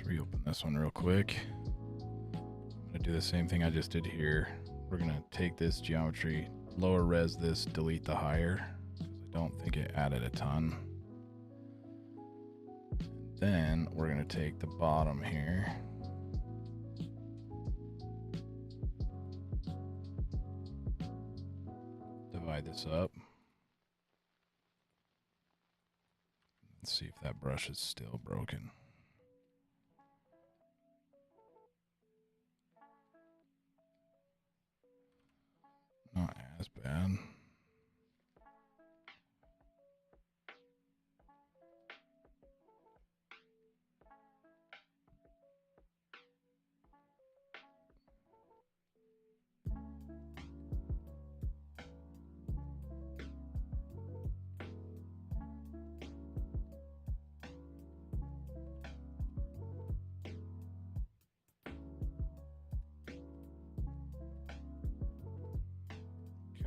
reopen this one real quick. I'm gonna do the same thing I just did here. We're gonna take this geometry, lower res this, delete the higher. I don't think it added a ton. And then we're gonna take the bottom here. Divide this up. Let's see if that brush is still broken. Not as bad.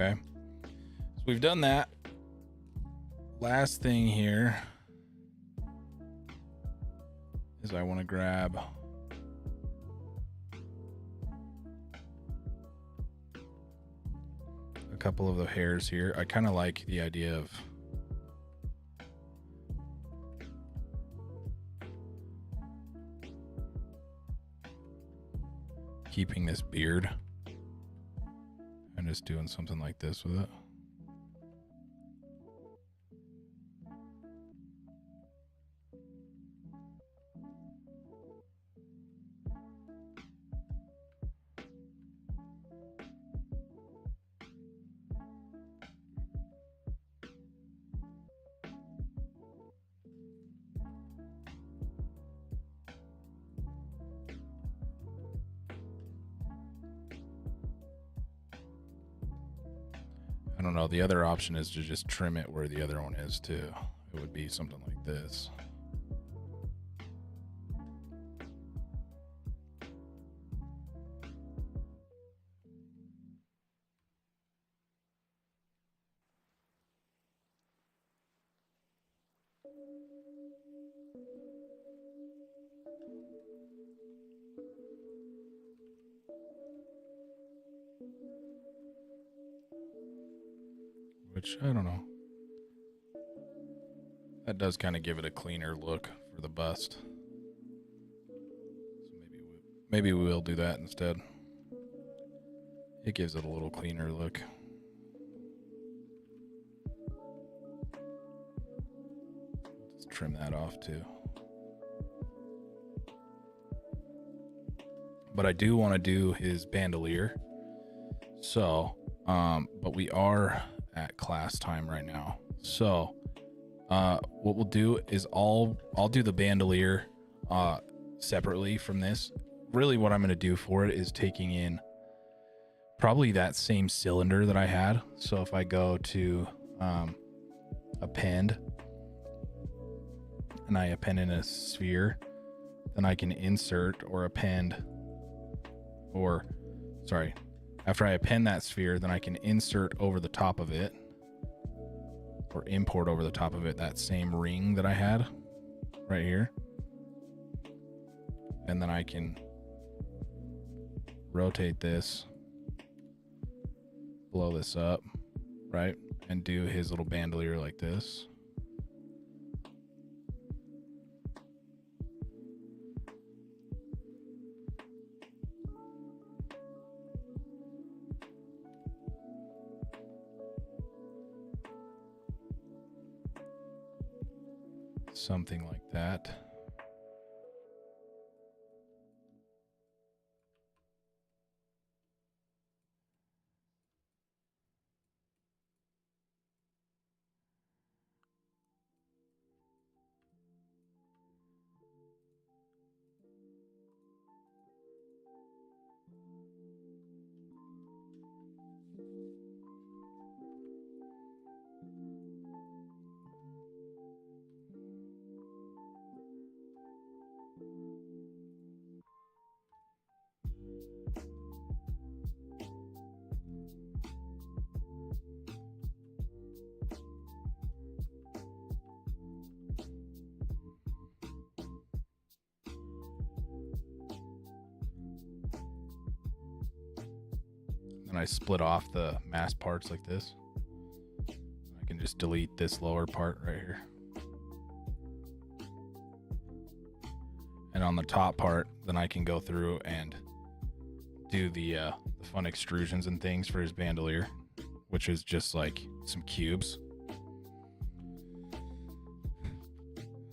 Okay, so we've done that. Last thing here is I want to grab a couple of the hairs here. I kind of like the idea of keeping this beard. I'm just doing something like this with it. I don't know. The other option is to just trim it where the other one is too. It would be something like this. Which, I don't know. That does kind of give it a cleaner look for the bust. So maybe we will do that instead. It gives it a little cleaner look. Let's trim that off too. But I do want to do his bandolier. So, but we are at class time right now. So, what we'll do is I'll do the bandolier separately from this. Really what I'm going to do for it is taking in probably that same cylinder that I had. So if I go to append and I append in a sphere, then I can insert or append, or sorry, after I append that sphere, then I can insert over the top of it or import over the top of it that same ring that I had right here. And then I can rotate this, blow this up, right? And do his little bandolier like this. Something like that. and I split off the mass parts like this. I can just delete this lower part right here. And on the top part, then I can go through and do the fun extrusions and things for his bandolier, which is just like some cubes.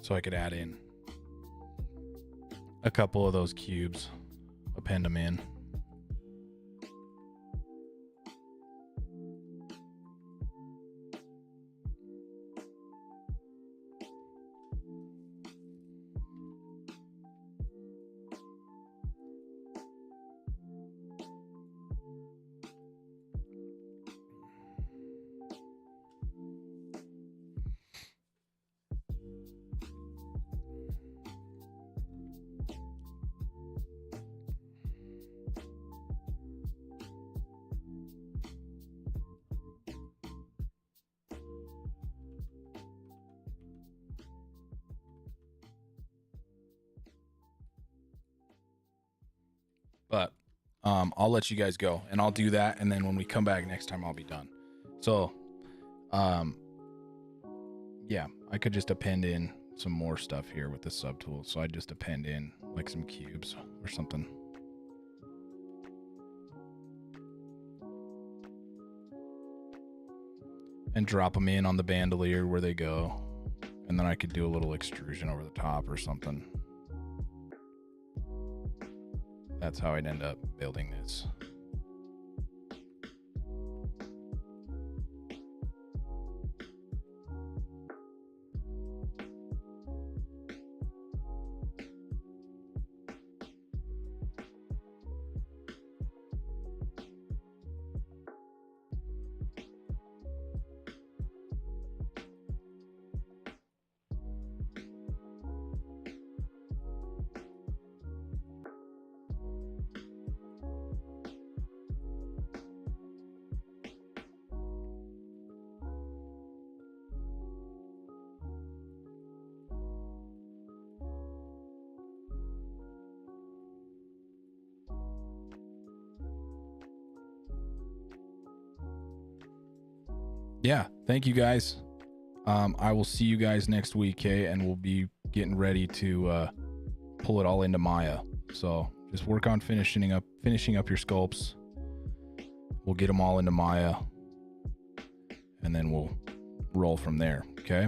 So I could add in a couple of those cubes, append them in. But I'll let you guys go, and I'll do that, and then when we come back next time, I'll be done. So yeah, I could just append in some more stuff here with the subtool. So I just append in like some cubes or something. And drop them in on the bandolier where they go. And then I could do a little extrusion over the top or something. That's how I'd end up building this. Yeah, thank you guys. I will see you guys next week, okay? And we'll be getting ready to pull it all into Maya. So just work on finishing up your sculpts. We'll get them all into Maya, and then we'll roll from there, okay?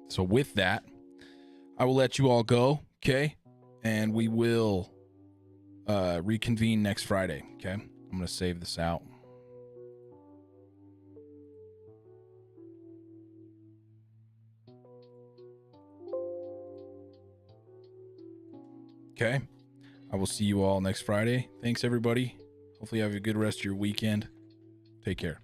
So with that, I will let you all go, okay? And we will reconvene next Friday, okay? I'm going to save this out. Okay. I will see you all next Friday. Thanks, everybody. Hopefully you have a good rest of your weekend. Take care.